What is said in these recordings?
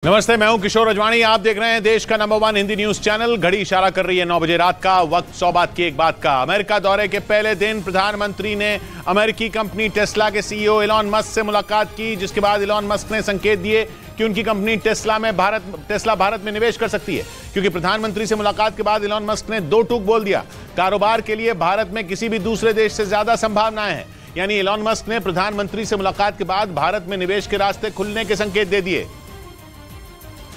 नमस्ते, मैं हूं किशोर अजवाणी। आप देख रहे हैं देश का नंबर 1 हिंदी न्यूज चैनल। घड़ी इशारा कर रही है 9 बजे रात का। वक्त 100 बात की एक बात का। अमेरिका दौरे के पहले दिन प्रधानमंत्री ने अमेरिकी कंपनी टेस्ला के सीईओ एलॉन मस्क से मुलाकात की, जिसके बाद एलॉन मस्क ने संकेत दिए कि उनकी कंपनी टेस्ला भारत में निवेश कर सकती है। क्योंकि प्रधानमंत्री से मुलाकात के बाद एलॉन मस्क ने दो टूक बोल दिया। कारोबार के लिए भारत में किसी भी दूसरे देश से ज्यादा संभावनाएं हैं। यानी एलॉन मस्क ने प्रधानमंत्री से मुलाकात के बाद भारत में निवेश के रास्ते खुलने के संकेत दे दिए।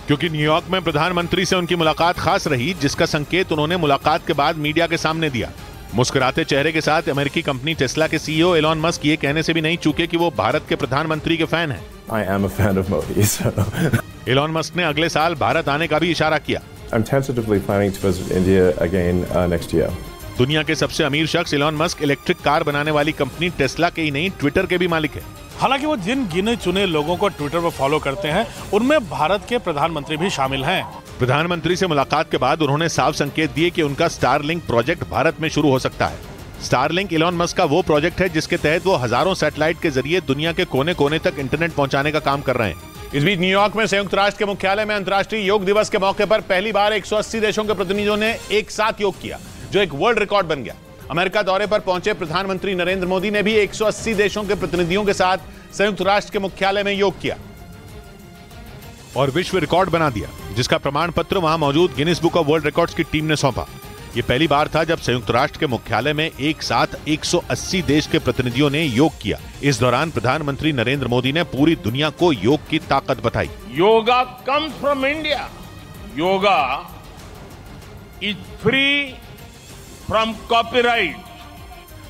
क्योंकि न्यूयॉर्क में प्रधानमंत्री से उनकी मुलाकात खास रही, जिसका संकेत उन्होंने मुलाकात के बाद मीडिया के सामने दिया। मुस्कुराते चेहरे के साथ अमेरिकी कंपनी टेस्ला के सीईओ एलॉन मस्क ये कहने से भी नहीं चूके कि वो भारत के प्रधानमंत्री के फैन हैं। I am a fan of Modi, so. Elon Musk ने अगले साल भारत आने का भी इशारा किया। I'm tentatively planning to visit India again next year. दुनिया के सबसे अमीर शख्स एलॉन मस्क इलेक्ट्रिक कार बनाने वाली कंपनी टेस्ला के ही नहीं, ट्विटर के भी मालिक है। हालांकि वो जिन गिने चुने लोगों को ट्विटर पर फॉलो करते हैं, उनमें भारत के प्रधानमंत्री भी शामिल हैं। प्रधानमंत्री से मुलाकात के बाद उन्होंने साफ संकेत दिए कि उनका स्टारलिंक प्रोजेक्ट भारत में शुरू हो सकता है। स्टारलिंक एलॉन मस्क का वो प्रोजेक्ट है जिसके तहत वो हजारों सैटेलाइट के जरिए दुनिया के कोने कोने तक इंटरनेट पहुंचाने का काम कर रहे हैं। इस बीच न्यूयॉर्क में संयुक्त राष्ट्र के मुख्यालय में अंतर्राष्ट्रीय योग दिवस के मौके पर पहली बार 180 देशों के प्रतिनिधियों ने एक साथ योग किया, जो एक वर्ल्ड रिकॉर्ड बन गया। अमेरिका दौरे पर पहुंचे प्रधानमंत्री नरेंद्र मोदी ने भी 180 देशों के प्रतिनिधियों के साथ संयुक्त राष्ट्र के मुख्यालय में योग किया और विश्व रिकॉर्ड बना दिया, जिसका प्रमाण पत्र वहां मौजूद Guinness book of world records की टीम ने सौंपा। ये पहली बार था जब संयुक्त राष्ट्र के मुख्यालय में एक साथ 180 देश के प्रतिनिधियों ने योग किया। इस दौरान प्रधानमंत्री नरेंद्र मोदी ने पूरी दुनिया को योग की ताकत बताई। Yoga comes from India. Yoga is free from copyright.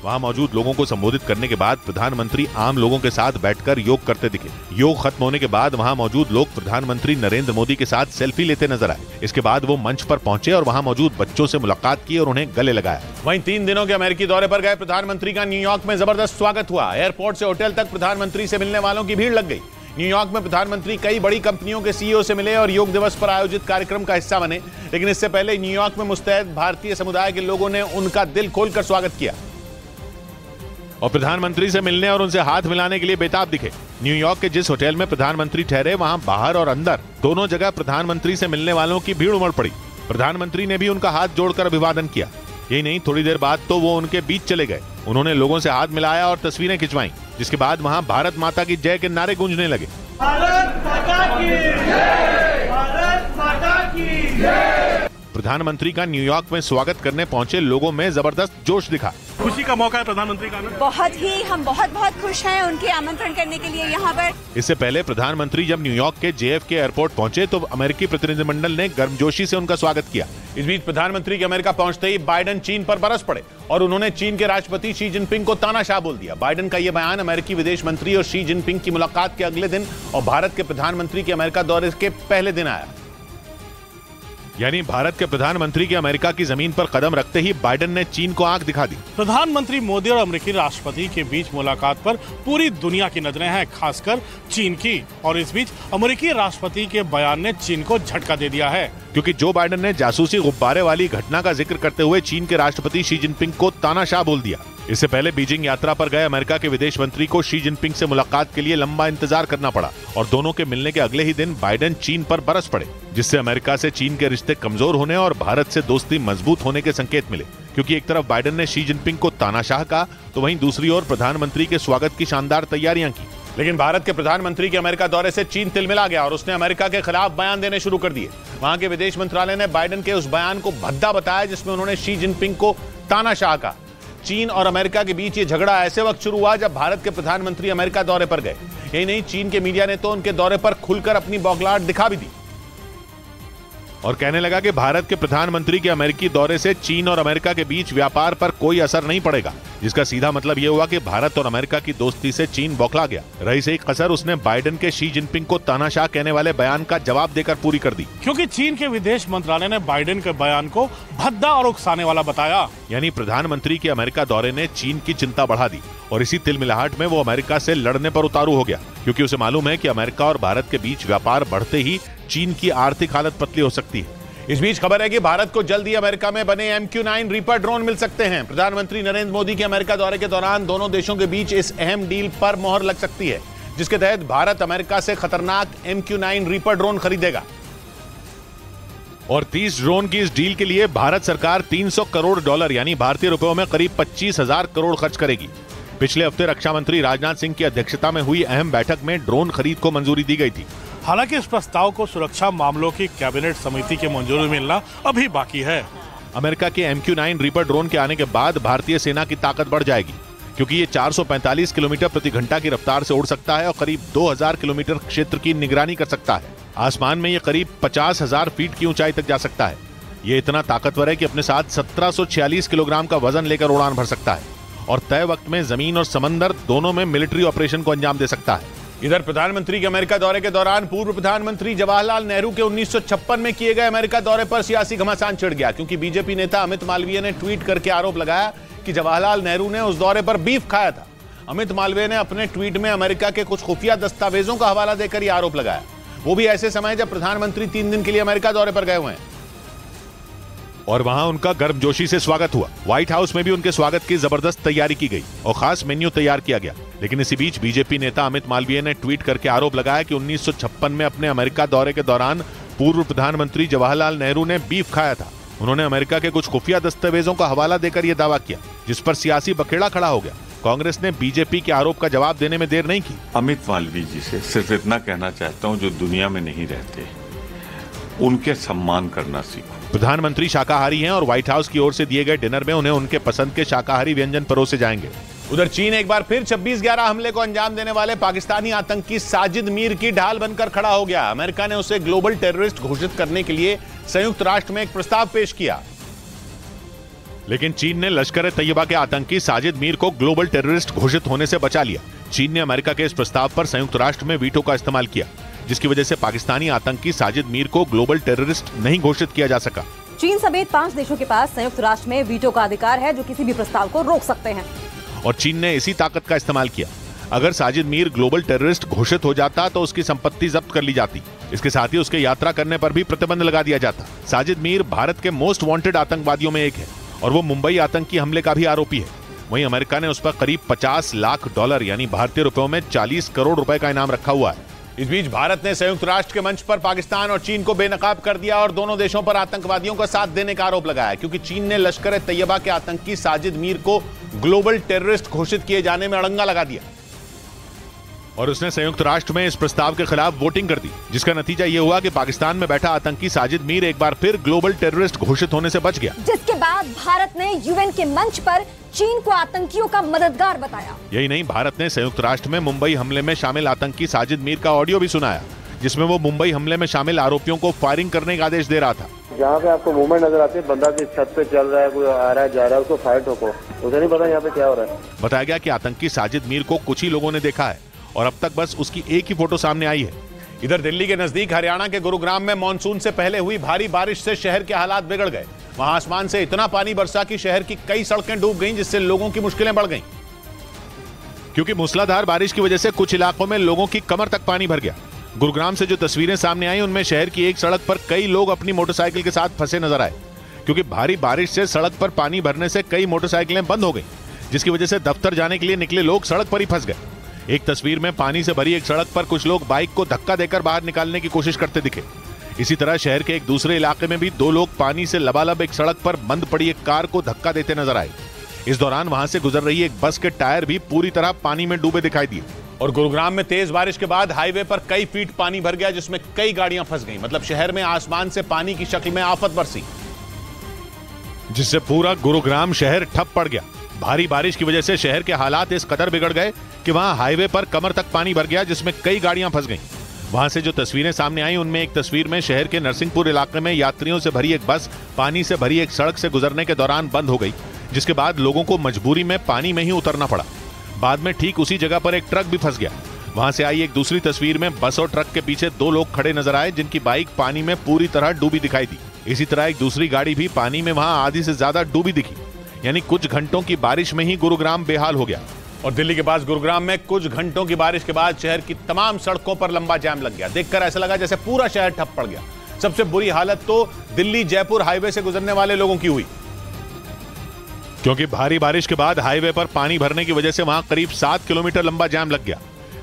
वहां मौजूद लोगों को संबोधित करने के बाद प्रधानमंत्री आम लोगों के साथ बैठकर योग करते दिखे। योग खत्म होने के बाद वहां मौजूद लोग प्रधानमंत्री नरेंद्र मोदी के साथ सेल्फी लेते नजर आए। इसके बाद वो मंच पर पहुंचे और वहां मौजूद बच्चों से मुलाकात की और उन्हें गले लगाया। वहीं 3 दिनों के अमेरिकी दौरे पर गए प्रधानमंत्री का न्यूयॉर्क में जबरदस्त स्वागत हुआ। एयरपोर्ट से होटल तक प्रधानमंत्री से मिलने वालों की भीड़ लग गई। न्यूयॉर्क में प्रधानमंत्री कई बड़ी कंपनियों के सीईओ से मिले और योग दिवस पर आयोजित कार्यक्रम का हिस्सा बने। लेकिन इससे पहले न्यूयॉर्क में मुस्तैद भारतीय समुदाय के लोगों ने उनका दिल खोलकर स्वागत किया और प्रधानमंत्री से मिलने और उनसे हाथ मिलाने के लिए बेताब दिखे। न्यूयॉर्क के जिस होटल में प्रधानमंत्री ठहरे, वहां बाहर और अंदर दोनों जगह प्रधानमंत्री से मिलने वालों की भीड़ उमड़ पड़ी। प्रधानमंत्री ने भी उनका हाथ जोड़कर अभिवादन किया। यही नहीं, थोड़ी देर बाद तो वो उनके बीच चले गए। उन्होंने लोगों से हाथ मिलाया और तस्वीरें खिंचवाई, जिसके बाद वहां भारत माता की जय के नारे गूंजने लगे। भारत माता की जय! भारत माता की जय! प्रधानमंत्री का न्यूयॉर्क में स्वागत करने पहुंचे लोगों में जबरदस्त जोश दिखा। खुशी का मौका है प्रधानमंत्री का। बहुत ही हम बहुत खुश हैं उनके आमंत्रण करने के लिए यहाँ पर। इससे पहले प्रधानमंत्री जब न्यूयॉर्क के JFK एयरपोर्ट पहुंचे तो अमेरिकी प्रतिनिधिमंडल ने गर्मजोशी से उनका स्वागत किया। इस बीच प्रधानमंत्री के अमेरिका पहुंचते ही बाइडेन चीन पर बरस पड़े और उन्होंने चीन के राष्ट्रपति शी जिनपिंग को तानाशाह बोल दिया। बाइडेन का यह बयान अमेरिकी विदेश मंत्री और शी जिनपिंग की मुलाकात के अगले दिन और भारत के प्रधानमंत्री के अमेरिका दौरे के पहले दिन आया। यानी भारत के प्रधानमंत्री के अमेरिका की जमीन पर कदम रखते ही बाइडेन ने चीन को आंख दिखा दी। प्रधानमंत्री मोदी और अमेरिकी राष्ट्रपति के बीच मुलाकात पर पूरी दुनिया की नजरें हैं, खासकर चीन की। और इस बीच अमेरिकी राष्ट्रपति के बयान ने चीन को झटका दे दिया है, क्योंकि जो बाइडेन ने जासूसी गुब्बारे वाली घटना का जिक्र करते हुए चीन के राष्ट्रपति शी जिनपिंग को तानाशाह बोल दिया। इससे पहले बीजिंग यात्रा पर गए अमेरिका के विदेश मंत्री को शी जिनपिंग से मुलाकात के लिए लंबा इंतजार करना पड़ा और दोनों के मिलने के अगले ही दिन बाइडेन चीन पर बरस पड़े, जिससे अमेरिका से चीन के रिश्ते कमजोर होने और भारत से दोस्ती मजबूत होने के संकेत मिले। क्योंकि एक तरफ बाइडेन ने शी जिनपिंग को तानाशाह कहा तो वहीं दूसरी ओर प्रधानमंत्री के स्वागत की शानदार तैयारियां की। लेकिन भारत के प्रधानमंत्री के अमेरिका दौरे से चीन तिलमिला गया और उसने अमेरिका के खिलाफ बयान देने शुरू कर दिए। वहां के विदेश मंत्रालय ने बाइडेन के उस बयान को भद्दा बताया जिसमें उन्होंने शी जिनपिंग को तानाशाह कहा। चीन और अमेरिका के बीच ये झगड़ा ऐसे वक्त शुरू हुआ जब भारत के प्रधानमंत्री अमेरिका दौरे पर गए। यही नहीं, चीन के मीडिया ने तो उनके दौरे पर खुलकर अपनी बौखलाहट दिखा भी दी और कहने लगा कि भारत के प्रधानमंत्री के अमेरिकी दौरे से चीन और अमेरिका के बीच व्यापार पर कोई असर नहीं पड़ेगा, जिसका सीधा मतलब यह हुआ कि भारत और अमेरिका की दोस्ती से चीन बौखला गया। रही सही कसर उसने बाइडेन के शी जिनपिंग को तानाशाह कहने वाले बयान का जवाब देकर पूरी कर दी। क्योंकि चीन के विदेश मंत्रालय ने बाइडेन के बयान को भद्दा और उकसाने वाला बताया। यानी प्रधानमंत्री के अमेरिका दौरे ने चीन की चिंता बढ़ा दी और इसी तिलमिलाहट में वो अमेरिका से लड़ने पर उतारू हो गया, क्योंकि उसे मालूम है कि अमेरिका और भारत के बीच व्यापार बढ़ते ही चीन की आर्थिक हालत पतली हो सकती है। इस बीच खबर है कि भारत को जल्द ही अमेरिका में बने MQ-9 रीपर ड्रोन मिल सकते हैं। प्रधानमंत्री नरेंद्र मोदी के अमेरिका दौरे के दौरान दोनों देशों के बीच इस अहम डील पर मोहर लग सकती है, जिसके तहत भारत अमेरिका से खतरनाक MQ-9 रीपर ड्रोन खरीदेगा। और 30 ड्रोन की इस डील के लिए भारत सरकार $300 करोड़ यानी भारतीय रुपयों में करीब 25,000 करोड़ खर्च करेगी। पिछले हफ्ते रक्षा मंत्री राजनाथ सिंह की अध्यक्षता में हुई अहम बैठक में ड्रोन खरीद को मंजूरी दी गई थी। हालांकि इस प्रस्ताव को सुरक्षा मामलों की कैबिनेट समिति की मंजूरी मिलना अभी बाकी है। अमेरिका के MQ-9 रीपर ड्रोन के आने के बाद भारतीय सेना की ताकत बढ़ जाएगी, क्योंकि ये 445 किलोमीटर प्रति घंटा की रफ्तार से उड़ सकता है और करीब 2000 किलोमीटर क्षेत्र की निगरानी कर सकता है। आसमान में ये करीब 50,000 फीट की ऊंचाई तक जा सकता है। ये इतना ताकतवर है कि अपने साथ 1746 किलोग्राम का वजन लेकर उड़ान भर सकता है और तय वक्त में जमीन और समंदर दोनों में मिलिट्री ऑपरेशन को अंजाम दे सकता है। इधर प्रधानमंत्री के अमेरिका दौरे के दौरान पूर्व प्रधानमंत्री जवाहरलाल नेहरू के 1956 में किए गए अमेरिका दौरे पर सियासी घमासान छिड़ गया, क्योंकि बीजेपी नेता अमित मालवीय ने ट्वीट करके आरोप लगाया कि जवाहरलाल नेहरू ने उस दौरे पर बीफ खाया था। अमित मालवीय ने अपने ट्वीट में अमेरिका के कुछ खुफिया दस्तावेजों का हवाला देकर यह आरोप लगाया, वो भी ऐसे समय जब प्रधानमंत्री 3 दिन के लिए अमेरिका दौरे पर गए हुए हैं और वहां उनका गर्मजोशी से स्वागत हुआ। व्हाइट हाउस में भी उनके स्वागत की जबरदस्त तैयारी की गई और खास मेन्यू तैयार किया गया। लेकिन इसी बीच बीजेपी नेता अमित मालवीय ने ट्वीट करके आरोप लगाया कि 1956 में अपने अमेरिका दौरे के दौरान पूर्व प्रधानमंत्री जवाहरलाल नेहरू ने बीफ खाया था। उन्होंने अमेरिका के कुछ खुफिया दस्तावेजों का हवाला देकर यह दावा किया, जिस पर सियासी बखेड़ा खड़ा हो गया। कांग्रेस ने बीजेपी के आरोप का जवाब देने में देर नहीं की। अमित मालवीय जी से सिर्फ इतना कहना चाहता हूं, जो दुनिया में नहीं रहते उनके सम्मान करना सीखो। प्रधानमंत्री शाकाहारी हैं और व्हाइट हाउस की ओर से दिए गए डिनर में उन्हें उनके पसंद के शाकाहारी व्यंजन परोसे जाएंगे। उधर चीन एक बार फिर 26/11 हमले को अंजाम देने वाले पाकिस्तानी आतंकी साजिद मीर की ढाल बनकर खड़ा हो गया। अमेरिका ने उसे ग्लोबल टेररिस्ट घोषित करने के लिए संयुक्त राष्ट्र में एक प्रस्ताव पेश किया, लेकिन चीन ने लश्कर ए तैयबा के आतंकी साजिद मीर को ग्लोबल टेररिस्ट घोषित होने से बचा लिया। चीन ने अमेरिका के इस प्रस्ताव पर संयुक्त राष्ट्र में वीटो का इस्तेमाल किया, जिसकी वजह से पाकिस्तानी आतंकी साजिद मीर को ग्लोबल टेररिस्ट नहीं घोषित किया जा सका। चीन समेत 5 देशों के पास संयुक्त राष्ट्र में वीटो का अधिकार है, जो किसी भी प्रस्ताव को रोक सकते हैं। और चीन ने इसी ताकत का इस्तेमाल किया। अगर साजिद मीर ग्लोबल टेररिस्ट घोषित हो जाता तो उसकी संपत्ति जब्त कर ली जाती। इसके साथ ही उसके यात्रा करने पर भी प्रतिबंध लगा दिया जाता। साजिद मीर भारत के मोस्ट वांटेड आतंकवादियों में एक है और वो मुंबई आतंकी हमले का भी आरोपी है। वहीं अमेरिका ने उस पर करीब $50 लाख यानी भारतीय रुपयों में 40 करोड़ रुपए का इनाम रखा हुआ है। इस बीच भारत ने संयुक्त राष्ट्र के मंच पर पाकिस्तान और चीन को बेनकाब कर दिया और दोनों देशों पर आतंकवादियों का साथ देने का आरोप लगाया, क्योंकि चीन ने लश्कर ए तैयबा के आतंकी साजिद मीर को ग्लोबल टेररिस्ट घोषित किए जाने में अड़ंगा लगा दिया और उसने संयुक्त राष्ट्र में इस प्रस्ताव के खिलाफ वोटिंग कर दी, जिसका नतीजा यह हुआ कि पाकिस्तान में बैठा आतंकी साजिद मीर एक बार फिर ग्लोबल टेररिस्ट घोषित होने से बच गया। जिसके बाद भारत ने यूएन के मंच पर चीन को आतंकियों का मददगार बताया। यही नहीं, भारत ने संयुक्त राष्ट्र में मुंबई हमले में शामिल आतंकी साजिद मीर का ऑडियो भी सुनाया, जिसमें वो मुंबई हमले में शामिल आरोपियों को फायरिंग करने का आदेश दे रहा था। जहाँ पे आपको मूवमेंट नजर आती है, बंदा की छत पे चल रहा है, कोई आ रहा है जा रहा है, उसको फायर ठोको, उसे नहीं पता यहाँ पे क्या हो रहा है। बताया गया कि आतंकी साजिद मीर को कुछ ही लोगों ने देखा है और अब तक बस उसकी एक ही फोटो सामने आई है। इधर दिल्ली के नजदीक हरियाणा के गुरुग्राम में मानसून से पहले हुई भारी बारिश से शहर के हालात बिगड़ गए। वहां आसमान से इतना पानी बरसा कि शहर की कई सड़कें डूब गईं, जिससे लोगों की मुश्किलें बढ़ गईं। क्योंकि मूसलाधार बारिश की वजह से कुछ इलाकों में लोगों की कमर तक पानी भर गया। गुरुग्राम से जो तस्वीरें सामने आई, उनमें शहर की एक सड़क पर कई लोग अपनी मोटरसाइकिल के साथ फंसे नजर आए, क्योंकि भारी बारिश से सड़क पर पानी भरने से कई मोटरसाइकिलें बंद हो गई, जिसकी वजह से दफ्तर जाने के लिए निकले लोग सड़क पर ही फंस गए। एक तस्वीर में पानी से भरी एक सड़क पर कुछ लोग बाइक को धक्का देकर बाहर निकालने की कोशिश करते दिखे। इसी तरह शहर के एक दूसरे इलाके में भी 2 लोग पानी से लबालब एक सड़क पर बंद पड़ी एक कार को धक्का देते नजर आए। इस दौरान वहां से गुजर रही एक बस के टायर भी पूरी तरह पानी में डूबे दिखाई दिए। और गुरुग्राम में तेज बारिश के बाद हाईवे पर कई फीट पानी भर गया, जिसमें कई गाड़ियां फंस गईं। मतलब शहर में आसमान से पानी की शक्ल में आफत बरसी, जिससे पूरा गुरुग्राम शहर ठप पड़ गया। भारी बारिश की वजह से शहर के हालात इस कदर बिगड़ गए कि वहां हाईवे पर कमर तक पानी भर गया, जिसमें कई गाड़ियां फंस गईं। वहां से जो तस्वीरें सामने आई, उनमें एक तस्वीर में शहर के नरसिंहपुर इलाके में यात्रियों से भरी एक बस पानी से भरी एक सड़क से गुजरने के दौरान बंद हो गई, जिसके बाद लोगों को मजबूरी में पानी में ही उतरना पड़ा। बाद में ठीक उसी जगह पर एक ट्रक भी फंस गया। वहां से आई एक दूसरी तस्वीर में बस और ट्रक के पीछे 2 लोग खड़े नजर आए, जिनकी बाइक पानी में पूरी तरह डूबी दिखाई दी। इसी तरह एक दूसरी गाड़ी भी पानी में वहां आधी से ज्यादा डूबी दिखी। यानी कुछ घंटों की बारिश में ही गुरुग्राम बेहाल हो गया। और दिल्ली के पास गुरुग्राम में कुछ घंटों की बारिश के बाद शहर की तमाम सड़कों पर लंबा जाम लग गया। देखकर ऐसा लगा जैसे पूरा शहर ठप पड़ गया। सबसे बुरी हालत तो दिल्ली जयपुर हाईवे से गुजरने वाले लोगों की हुई, क्योंकि भारी बारिश के बाद हाईवे पर पानी भरने की वजह से वहां करीब 7 किलोमीटर लंबा जाम लग गया।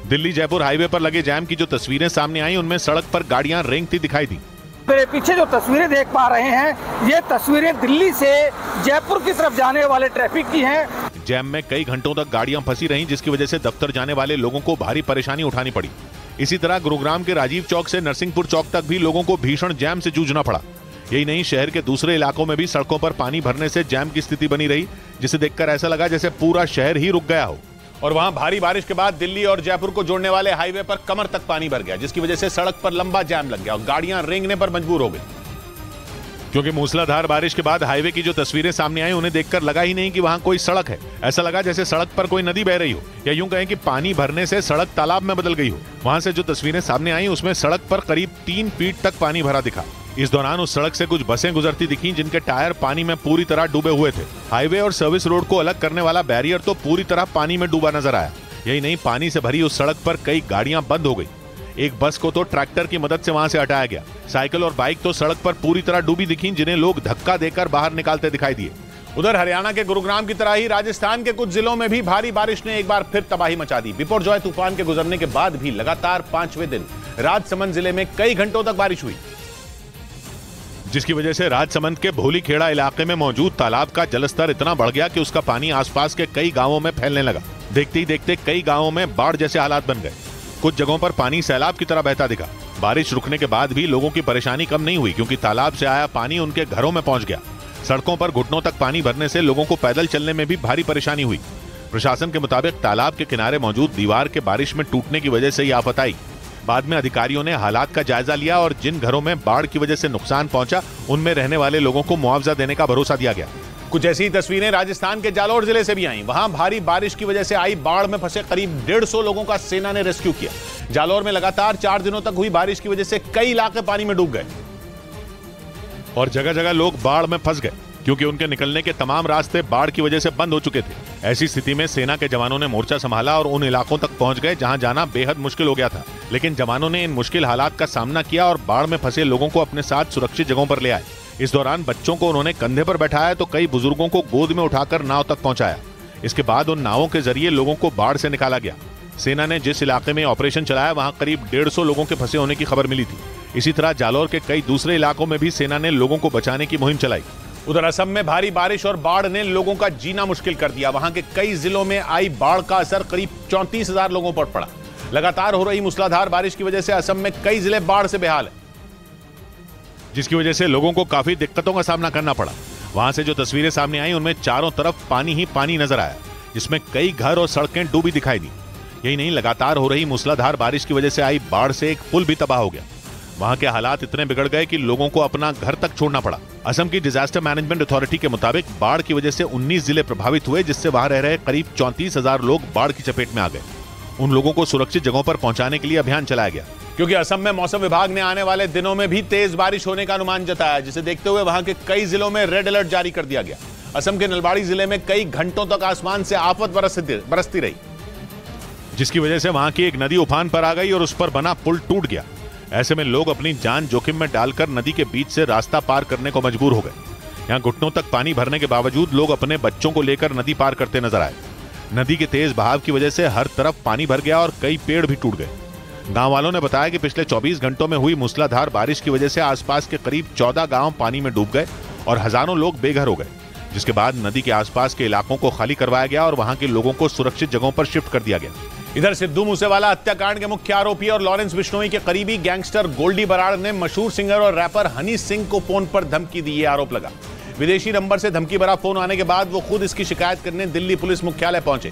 दिल्ली जयपुर हाईवे पर लगे जैम की जो तस्वीरें सामने आई उनमें सड़क पर गाड़ियां रेंगती दिखाई दी। मेरे पीछे जो तस्वीरें देख पा रहे हैं ये तस्वीरें दिल्ली से जयपुर की तरफ जाने वाले ट्रैफिक की हैं। जैम में कई घंटों तक गाड़ियां फंसी रहीं जिसकी वजह से दफ्तर जाने वाले लोगों को भारी परेशानी उठानी पड़ी। इसी तरह गुरुग्राम के राजीव चौक से नरसिंहपुर चौक तक भी लोगों को भीषण जैम से जूझना पड़ा। यही नहीं, शहर के दूसरे इलाकों में भी सड़कों पर पानी भरने से जैम की स्थिति बनी रही, जिसे देखकर ऐसा लगा जैसे पूरा शहर ही रुक गया हो। और वहां भारी बारिश के बाद दिल्ली और जयपुर को जोड़ने वाले हाईवे पर कमर तक पानी भर गया, जिसकी वजह से सड़क पर लंबा जैम लग गया और गाड़ियां रेंगने पर मजबूर हो गई। क्योंकि मूसलाधार बारिश के बाद हाईवे की जो तस्वीरें सामने आई उन्हें देखकर लगा ही नहीं कि वहां कोई सड़क है। ऐसा लगा जैसे सड़क पर कोई नदी बह रही हो, या यूं कहें कि पानी भरने से सड़क तालाब में बदल गई हो। वहां से जो तस्वीरें सामने आई उसमें सड़क पर करीब 3 फीट तक पानी भरा दिखा। इस दौरान उस सड़क से कुछ बसें गुजरती दिखी जिनके टायर पानी में पूरी तरह डूबे हुए थे। हाईवे और सर्विस रोड को अलग करने वाला बैरियर तो पूरी तरह पानी में डूबा नजर आया। यही नहीं, पानी से भरी उस सड़क पर कई गाड़ियां बंद हो गई। एक बस को तो ट्रैक्टर की मदद से वहां से हटाया गया। साइकिल और बाइक तो सड़क पर पूरी तरह डूबी दिखी, जिन्हें लोग धक्का देकर बाहर निकालते दिखाई दिए। उधर हरियाणा के गुरुग्राम की तरह ही राजस्थान के कुछ जिलों में भी भारी बारिश ने एक बार फिर तबाही मचा दी। बिपरजॉय तूफान के गुजरने के बाद भी लगातार 5वें दिन राजसमंद जिले में कई घंटों तक बारिश हुई, जिसकी वजह से राजसमंद के भोली खेड़ा इलाके में मौजूद तालाब का जलस्तर इतना बढ़ गया कि उसका पानी आसपास के कई गांवों में फैलने लगा। देखते ही देखते कई गांवों में बाढ़ जैसे हालात बन गए। कुछ जगहों पर पानी सैलाब की तरह बहता दिखा। बारिश रुकने के बाद भी लोगों की परेशानी कम नहीं हुई, क्योंकि तालाब से आया पानी उनके घरों में पहुंच गया। सड़कों पर घुटनों तक पानी भरने से लोगों को पैदल चलने में भी भारी परेशानी हुई। प्रशासन के मुताबिक तालाब के किनारे मौजूद दीवार के बारिश में टूटने की वजह से ये आफत आई। बाद में अधिकारियों ने हालात का जायजा लिया और जिन घरों में बाढ़ की वजह से नुकसान पहुंचा उनमें रहने वाले लोगों को मुआवजा देने का भरोसा दिया गया। कुछ ऐसी तस्वीरें राजस्थान के जालोर जिले से भी आईं। वहां भारी बारिश की वजह से आई बाढ़ में फंसे करीब 150 लोगों का सेना ने रेस्क्यू किया। जालोर में लगातार 4 दिनों तक हुई बारिश की वजह से कई इलाके पानी में डूब गए और जगह जगह लोग बाढ़ में फंस गए, क्योंकि उनके निकलने के तमाम रास्ते बाढ़ की वजह से बंद हो चुके थे। ऐसी स्थिति में सेना के जवानों ने मोर्चा संभाला और उन इलाकों तक पहुंच गए जहां जाना बेहद मुश्किल हो गया था। लेकिन जवानों ने इन मुश्किल हालात का सामना किया और बाढ़ में फंसे लोगों को अपने साथ सुरक्षित जगहों पर ले आए। इस दौरान बच्चों को उन्होंने कंधे पर बैठाया तो कई बुजुर्गों को गोद में उठाकर नाव तक पहुंचाया। इसके बाद उन नावों के जरिए लोगों को बाढ़ से निकाला गया। सेना ने जिस इलाके में ऑपरेशन चलाया वहां करीब 150 लोगों के फंसे होने की खबर मिली थी। इसी तरह जालोर के कई दूसरे इलाकों में भी सेना ने लोगों को बचाने की मुहिम चलाई। उधर असम में भारी बारिश और बाढ़ ने लोगों का जीना मुश्किल कर दिया। वहां के कई जिलों में आई बाढ़ का असर करीब 34,000 लोगों पर पड़ा। लगातार हो रही मूसलाधार बारिश की वजह से असम में कई जिले बाढ़ से बेहाल है, जिसकी वजह से लोगों को काफी दिक्कतों का सामना करना पड़ा। वहां से जो तस्वीरें सामने आई उनमें चारों तरफ पानी ही पानी नजर आया, जिसमें कई घर और सड़कें डूबी दिखाई दी। यही नहीं, लगातार हो रही मूसलाधार बारिश की वजह से आई बाढ़ से एक पुल भी तबाह हो गया। वहां के हालात इतने बिगड़ गए कि लोगों को अपना घर तक छोड़ना पड़ा। असम की डिजास्टर मैनेजमेंट अथॉरिटी के मुताबिक बाढ़ की वजह से 19 जिले प्रभावित हुए, जिससे वहां रह रहे करीब 34,000 लोग बाढ़ की चपेट में आ गए। उन लोगों को सुरक्षित जगहों पर पहुंचाने के लिए अभियान चलाया गया, क्योंकि असम में मौसम विभाग ने आने वाले दिनों में भी तेज बारिश होने का अनुमान जताया, जिसे देखते हुए वहां के कई जिलों में रेड अलर्ट जारी कर दिया गया। असम के नलबाड़ी जिले में कई घंटों तक आसमान से आफत बरसती रही, जिसकी वजह से वहां की एक नदी उफान पर आ गई और उस पर बना पुल टूट गया। ऐसे में लोग अपनी जान जोखिम में डालकर नदी के बीच से रास्ता पार करने को मजबूर हो गए। यहाँ घुटनों तक पानी भरने के बावजूद लोग अपने बच्चों को लेकर नदी पार करते नजर आए। नदी के तेज बहाव की वजह से हर तरफ पानी भर गया और कई पेड़ भी टूट गए। गांव वालों ने बताया कि पिछले 24 घंटों में हुई मूसलाधार बारिश की वजह से आसपास के करीब 14 गांव पानी में डूब गए और हजारों लोग बेघर हो गए, जिसके बाद नदी के आसपास के इलाकों को खाली करवाया गया और वहां के लोगों को सुरक्षित जगहों पर शिफ्ट कर दिया गया। इधर सिद्धू मूसेवाला हत्याकांड के मुख्य आरोपी और लॉरेंस बिश्नोई के करीबी गैंगस्टर गोल्डी बराड़ ने मशहूर सिंगर और रैपर हनी सिंह को फोन पर धमकी दी। आरोप लगा विदेशी नंबर से धमकी भरा फोन आने के बाद वो खुद इसकी शिकायत करने दिल्ली पुलिस मुख्यालय पहुंचे,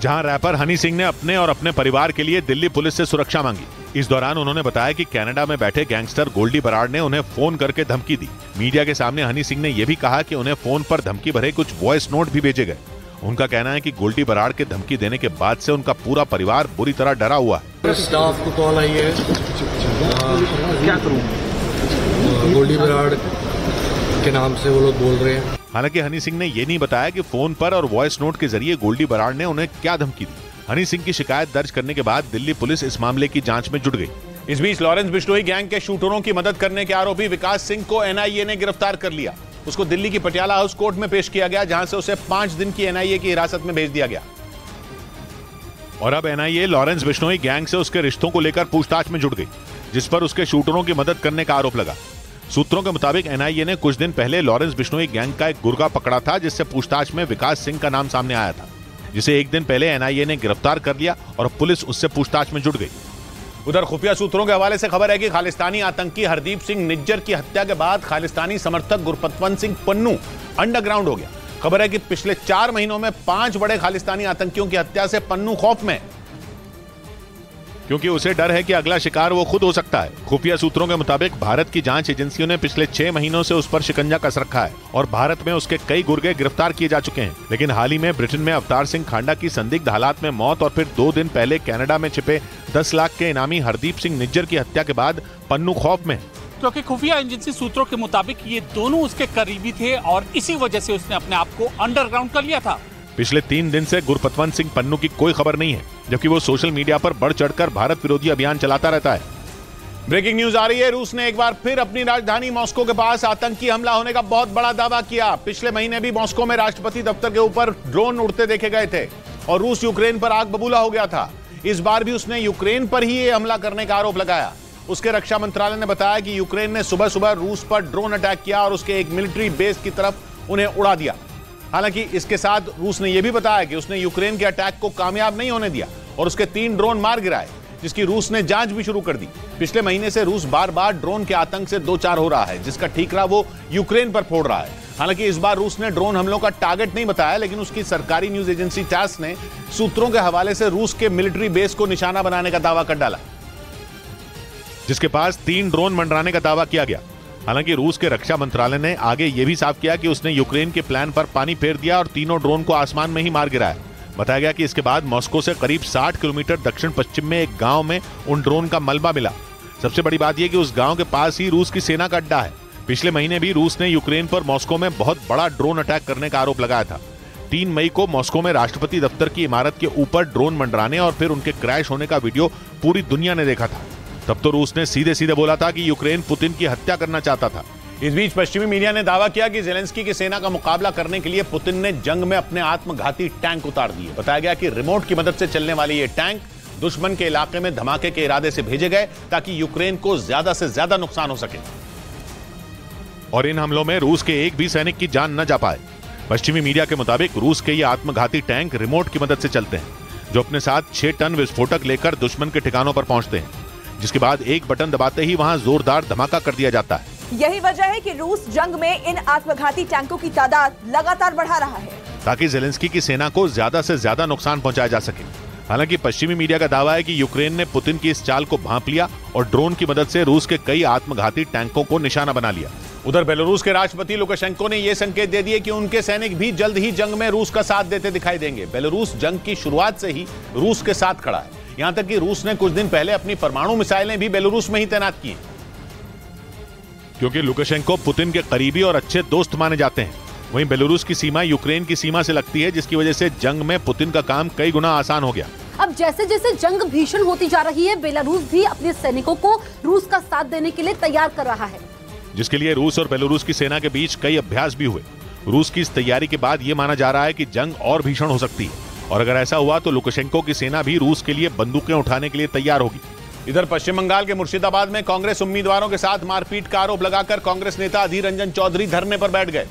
जहां रैपर हनी सिंह ने अपने और अपने परिवार के लिए दिल्ली पुलिस से सुरक्षा मांगी। इस दौरान उन्होंने बताया कि कनाडा में बैठे गैंगस्टर गोल्डी बराड़ ने उन्हें फोन करके धमकी दी। मीडिया के सामने हनी सिंह ने यह भी कहा कि उन्हें फोन पर धमकी भरे कुछ वॉइस नोट भी भेजे गए। उनका कहना है कि गोल्डी बराड़ के धमकी देने के बाद से उनका पूरा परिवार बुरी तरह डरा हुआ है। स्टाफ को कॉल आई है, क्या करूं, गोल्डी बराड़ के नाम से वो लोग बोल रहे हैं। हालांकि हनी सिंह ने यह नहीं बताया कि फोन पर और वॉइस नोट के जरिए गोल्डी बराड़ ने उन्हें क्या धमकी दी। हनी सिंह की शिकायत दर्ज करने के बाद दिल्ली पुलिस इस मामले की जांच में जुट गई। इस बीच लॉरेंस बिश्नोई गैंग के शूटरों की मदद करने के आरोपी विकास सिंह को एनआईए ने गिरफ्तार कर लिया। उसको दिल्ली की पटियाला हाउस कोर्ट में पेश किया गया, जहां से उसे 5 दिन की एनआईए की हिरासत में भेज दिया गया और अब एनआईए लॉरेंस बिश्नोई गैंग से उसके रिश्तों को लेकर पूछताछ में जुट गई, जिस पर उसके शूटरों की मदद करने का आरोप लगा। सूत्रों के मुताबिक एनआईए ने कुछ दिन पहले लॉरेंस बिश्नोई गैंग का एक गुर्गा पकड़ा था, जिससे पूछताछ में विकास सिंह का नाम सामने आया था, जिसे एक दिन पहले एनआईए ने गिरफ्तार कर लिया और पुलिस उससे पूछताछ में जुट गई। उधर खुफिया सूत्रों के हवाले से खबर है कि खालिस्तानी आतंकी हरदीप सिंह निज्जर की हत्या के बाद खालिस्तानी समर्थक गुरपतवंत सिंह पन्नू अंडरग्राउंड हो गया। खबर है कि पिछले 4 महीनों में 5 बड़े खालिस्तानी आतंकियों की हत्या से पन्नू खौफ में, क्योंकि उसे डर है कि अगला शिकार वो खुद हो सकता है। खुफिया सूत्रों के मुताबिक भारत की जांच एजेंसियों ने पिछले 6 महीनों से उस पर शिकंजा कस रखा है और भारत में उसके कई गुर्गे गिरफ्तार किए जा चुके हैं। लेकिन हाल ही में ब्रिटेन में अवतार सिंह खांडा की संदिग्ध हालात में मौत और फिर 2 दिन पहले कनाडा में छिपे 10 लाख के इनामी हरदीप सिंह निज्जर की हत्या के बाद पन्नू खौफ में, क्योंकि खुफिया एजेंसी सूत्रों के मुताबिक ये दोनों उसके करीबी थे और इसी वजह से उसने अपने आप को अंडरग्राउंड कर लिया था। पिछले 3 दिन से गुरपतवंत सिंह पन्नू की कोई खबर नहीं है, जबकि वो सोशल मीडिया पर बढ़ चढ़कर भारत विरोधी अभियान चलाता रहता है। ब्रेकिंग न्यूज आ रही है, रूस ने एक बार फिर अपनी राजधानी मॉस्को के पास आतंकी हमला होने का बहुत बड़ा दावा किया। पिछले महीने भी मॉस्को में राष्ट्रपति दफ्तर के ऊपर ड्रोन उड़ते देखे गए थे और रूस यूक्रेन पर आग बबूला हो गया था। इस बार भी उसने यूक्रेन पर ही हमला करने का आरोप लगाया। उसके रक्षा मंत्रालय ने बताया कि यूक्रेन ने सुबह सुबह रूस पर ड्रोन अटैक किया और उसके एक मिलिट्री बेस की तरफ उन्हें उड़ा दिया। हालांकि इसके साथ रूस ने यह भी बताया कि उसने यूक्रेन के अटैक को कामयाब नहीं होने दिया और उसके 3 ड्रोन मार गिराए, जिसकी रूस ने जांच भी शुरू कर दी। पिछले महीने से रूस बार बार ड्रोन के आतंक से दो चार हो रहा है, जिसका ठीकरा वो यूक्रेन पर फोड़ रहा है। हालांकि इस बार रूस ने ड्रोन हमलों का टारगेट नहीं बताया, लेकिन उसकी सरकारी न्यूज एजेंसी टास ने सूत्रों के हवाले से रूस के मिलिट्री बेस को निशाना बनाने का दावा कर डाला, जिसके पास 3 ड्रोन मंडराने का दावा किया गया। हालांकि रूस के रक्षा मंत्रालय ने आगे यह भी साफ किया कि उसने यूक्रेन के प्लान पर पानी फेर दिया और तीनों ड्रोन को आसमान में ही मार गिराया। बताया गया कि इसके बाद मॉस्को से करीब 60 किलोमीटर दक्षिण पश्चिम में एक गांव में उन ड्रोन का मलबा मिला। सबसे बड़ी बात यह कि उस गांव के पास ही रूस की सेना का अड्डा है। पिछले महीने भी रूस ने यूक्रेन पर मॉस्को में बहुत बड़ा ड्रोन अटैक करने का आरोप लगाया था। 3 मई को मॉस्को में राष्ट्रपति दफ्तर की इमारत के ऊपर ड्रोन मंडराने और फिर उनके क्रैश होने का वीडियो पूरी दुनिया ने देखा था। तब तो रूस ने सीधे सीधे बोला था कि यूक्रेन पुतिन की हत्या करना चाहता था। इस बीच पश्चिमी मीडिया ने दावा किया कि जेलेंस्की की सेना का मुकाबला करने के लिए पुतिन ने जंग में अपने आत्मघाती टैंक उतार दिए। बताया गया कि रिमोट की मदद से चलने वाले ये टैंक दुश्मन के इलाके में धमाके के इरादे से भेजे गए ताकि यूक्रेन को ज्यादा से ज्यादा नुकसान हो सके और इन हमलों में रूस के एक भी सैनिक की जान न जा पाए। पश्चिमी मीडिया के मुताबिक रूस के ये आत्मघाती टैंक रिमोट की मदद से चलते हैं, जो अपने साथ 6 टन विस्फोटक लेकर दुश्मन के ठिकानों पर पहुंचते हैं, जिसके बाद एक बटन दबाते ही वहां जोरदार धमाका कर दिया जाता है। यही वजह है कि रूस जंग में इन आत्मघाती टैंकों की तादाद लगातार बढ़ा रहा है, ताकि जेलेंस्की की सेना को ज्यादा से ज्यादा नुकसान पहुंचाया जा सके। हालांकि पश्चिमी मीडिया का दावा है कि यूक्रेन ने पुतिन की इस चाल को भांप लिया और ड्रोन की मदद से रूस के कई आत्मघाती टैंकों को निशाना बना लिया। उधर बेलारूस के राष्ट्रपति लुकाशेंको ने यह संकेत दे दिए कि उनके सैनिक भी जल्द ही जंग में रूस का साथ देते दिखाई देंगे। बेलारूस जंग की शुरुआत से ही रूस के साथ खड़ा है। यहां तक कि रूस ने कुछ दिन पहले अपनी परमाणु मिसाइलें भी बेलारूस में ही तैनात की, क्योंकि लुकाशेंको पुतिन के करीबी और अच्छे दोस्त माने जाते हैं। वहीं बेलारूस की सीमा यूक्रेन की सीमा से लगती है, जिसकी वजह से जंग में पुतिन का काम कई गुना आसान हो गया। अब जैसे जैसे जंग भीषण होती जा रही है, बेलारूस भी अपने सैनिकों को रूस का साथ देने के लिए तैयार कर रहा है, जिसके लिए रूस और बेलारूस की सेना के बीच कई अभ्यास भी हुए। रूस की इस तैयारी के बाद यह माना जा रहा है कि जंग और भीषण हो सकती है और अगर ऐसा हुआ तो लुकाशेंको की सेना भी रूस के लिए बंदूकें उठाने के लिए तैयार होगी। इधर पश्चिम बंगाल के मुर्शिदाबाद में कांग्रेस उम्मीदवारों के साथ मारपीट का आरोप लगाकर कांग्रेस नेता अधीर रंजन चौधरी धरने पर बैठ गए।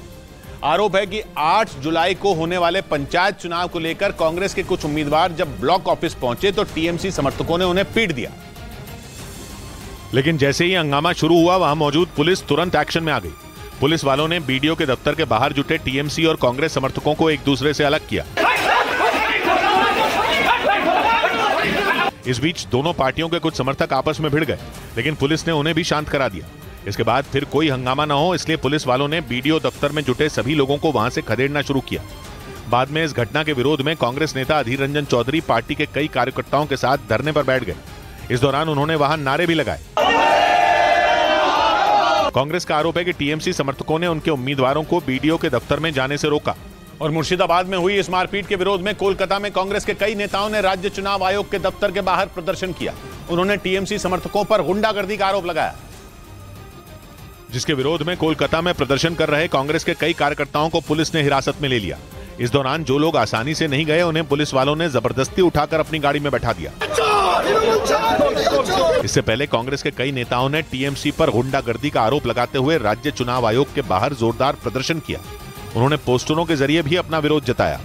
आरोप है कि 8 जुलाई को होने वाले पंचायत चुनाव को लेकर कांग्रेस के कुछ उम्मीदवार जब ब्लॉक ऑफिस पहुंचे तो टीएमसी समर्थकों ने उन्हें पीट दिया। लेकिन जैसे ही हंगामा शुरू हुआ, वहां मौजूद पुलिस तुरंत एक्शन में आ गई। पुलिस वालों ने बीडीओ के दफ्तर के बाहर जुटे टीएमसी और कांग्रेस समर्थकों को एक दूसरे से अलग किया। इस बीच दोनों पार्टियों के कुछ समर्थक आपस में भिड़ गए, लेकिन पुलिस ने उन्हें भी शांत करा दिया। इसके बाद फिर कोई हंगामा न हो, इसलिए पुलिस वालों ने बीडीओ दफ्तर में जुटे सभी लोगों को वहां से खदेड़ना शुरू किया। बाद में इस घटना के विरोध में कांग्रेस नेता अधीर रंजन चौधरी पार्टी के कई कार्यकर्ताओं के साथ धरने पर बैठ गए। इस दौरान उन्होंने वहां नारे भी लगाए। कांग्रेस का आरोप है कि टीएमसी समर्थकों ने उनके उम्मीदवारों को बीडीओ के दफ्तर में जाने से रोका। और मुर्शिदाबाद में हुई इस मारपीट के विरोध में कोलकाता में कांग्रेस के कई नेताओं ने राज्य चुनाव आयोग के दफ्तर के बाहर प्रदर्शन किया। उन्होंने टीएमसी समर्थकों पर गुंडागर्दी का आरोप लगाया, जिसके विरोध में कोलकाता में प्रदर्शन कर रहे कांग्रेस के कई कार्यकर्ताओं को पुलिस ने हिरासत में ले लिया। इस दौरान जो लोग आसानी से नहीं गए उन्हें पुलिस वालों ने जबरदस्ती उठाकर अपनी गाड़ी में बैठा दिया। इससे पहले कांग्रेस के कई नेताओं ने टीएमसी पर गुंडागर्दी का आरोप लगाते हुए राज्य चुनाव आयोग के बाहर जोरदार प्रदर्शन किया। उन्होंने पोस्टरों के जरिए भी अपना विरोध जताया।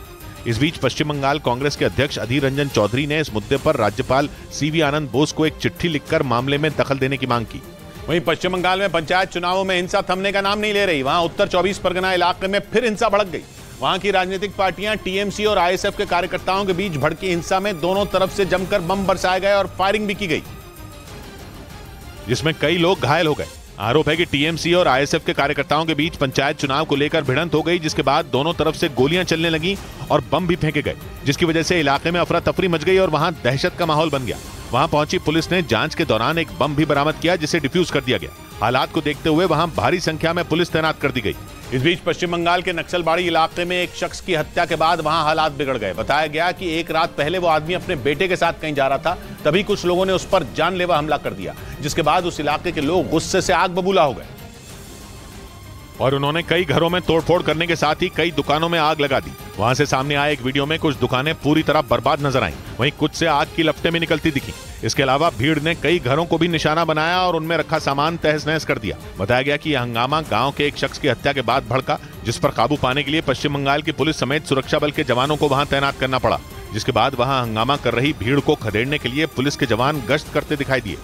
इस बीच पश्चिम बंगाल कांग्रेस के अध्यक्ष अधीर रंजन चौधरी ने इस मुद्दे पर राज्यपाल सीवी आनंद बोस को एक चिट्ठी लिखकर मामले में दखल देने की मांग की। वहीं पश्चिम बंगाल में पंचायत चुनावों में हिंसा थमने का नाम नहीं ले रही। वहां उत्तर 24 परगना इलाके में फिर हिंसा भड़क गई। वहां की राजनीतिक पार्टियां टीएमसी और आईएसएफ के कार्यकर्ताओं के बीच भड़की हिंसा में दोनों तरफ से जमकर बम बरसाए गए और फायरिंग भी की गई, जिसमें कई लोग घायल हो गए। आरोप है कि टीएमसी और आईएसएफ के कार्यकर्ताओं के बीच पंचायत चुनाव को लेकर भिड़ंत हो गई, जिसके बाद दोनों तरफ से गोलियां चलने लगी और बम भी फेंके गए, जिसकी वजह से इलाके में अफरा तफरी मच गई और वहां दहशत का माहौल बन गया। वहां पहुंची पुलिस ने जांच के दौरान एक बम भी बरामद किया, जिसे डिफ्यूज कर दिया गया। हालात को देखते हुए वहां भारी संख्या में पुलिस तैनात कर दी गई। इस बीच पश्चिम बंगाल के नक्सलबाड़ी इलाके में एक शख्स की हत्या के बाद वहां हालात बिगड़ गए। बताया गया कि एक रात पहले वो आदमी अपने बेटे के साथ कहीं जा रहा था, तभी कुछ लोगों ने उस पर जानलेवा हमला कर दिया, जिसके बाद उस इलाके के लोग गुस्से से आग बबूला हो गए और उन्होंने कई घरों में तोड़फोड़ करने के साथ ही कई दुकानों में आग लगा दी। वहां से सामने आए एक वीडियो में कुछ दुकानें पूरी तरह बर्बाद नजर आईं, वहीं कुछ से आग की लपटें भी निकलती दिखी। इसके अलावा भीड़ ने कई घरों को भी निशाना बनाया और उनमें रखा सामान तहस नहस कर दिया। बताया गया कि यह हंगामा गांव के एक शख्स की हत्या के बाद भड़का, जिस पर काबू पाने के लिए पश्चिम बंगाल की पुलिस समेत सुरक्षा बल के जवानों को वहां तैनात करना पड़ा, जिसके बाद वहां हंगामा कर रही भीड़ को खदेड़ने के लिए पुलिस के जवान गश्त करते दिखाई दिए।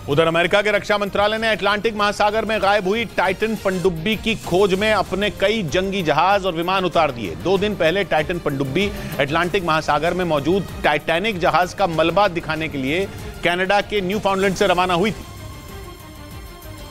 उधर अमेरिका के रक्षा मंत्रालय ने अटलांटिक महासागर में गायब हुई टाइटन पनडुब्बी की खोज में अपने कई जंगी जहाज और विमान उतार दिए। 2 दिन पहले टाइटन पनडुब्बी अटलांटिक महासागर में मौजूद टाइटैनिक जहाज का मलबा दिखाने के लिए कनाडा के न्यूफाउंडलैंड से रवाना हुई थी,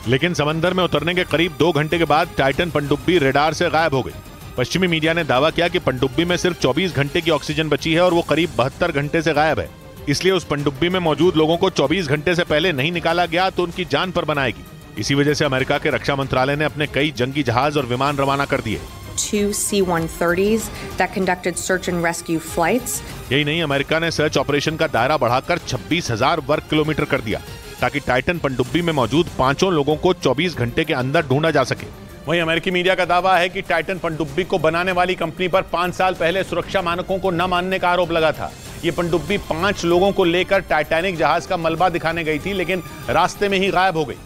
लेकिन समंदर में उतरने के करीब 2 घंटे के बाद टाइटन पनडुब्बी रेडार से गायब हो गई। पश्चिमी मीडिया ने दावा किया कि पनडुब्बी में सिर्फ 24 घंटे की ऑक्सीजन बची है और वो करीब 72 घंटे से गायब है। इसलिए उस पनडुब्बी में मौजूद लोगों को 24 घंटे से पहले नहीं निकाला गया तो उनकी जान पर बनाएगी। इसी वजह से अमेरिका के रक्षा मंत्रालय ने अपने कई जंगी जहाज और विमान रवाना कर दिए। 2 C-130s that conducted search and rescue flights. यही नहीं, अमेरिका ने सर्च ऑपरेशन का दायरा बढ़ाकर 26,000 वर्ग किलोमीटर कर दिया, ताकि टाइटन पनडुब्बी में मौजूद 5 लोगों को 24 घंटे के अंदर ढूंढा जा सके। वहीं अमेरिकी मीडिया का दावा है कि टाइटन पनडुब्बी को बनाने वाली कंपनी पर 5 साल पहले सुरक्षा मानकों को न मानने का आरोप लगा था। ये पनडुब्बी 5 लोगों को लेकर टाइटैनिक जहाज का मलबा दिखाने गई थी, लेकिन रास्ते में ही गायब हो गई,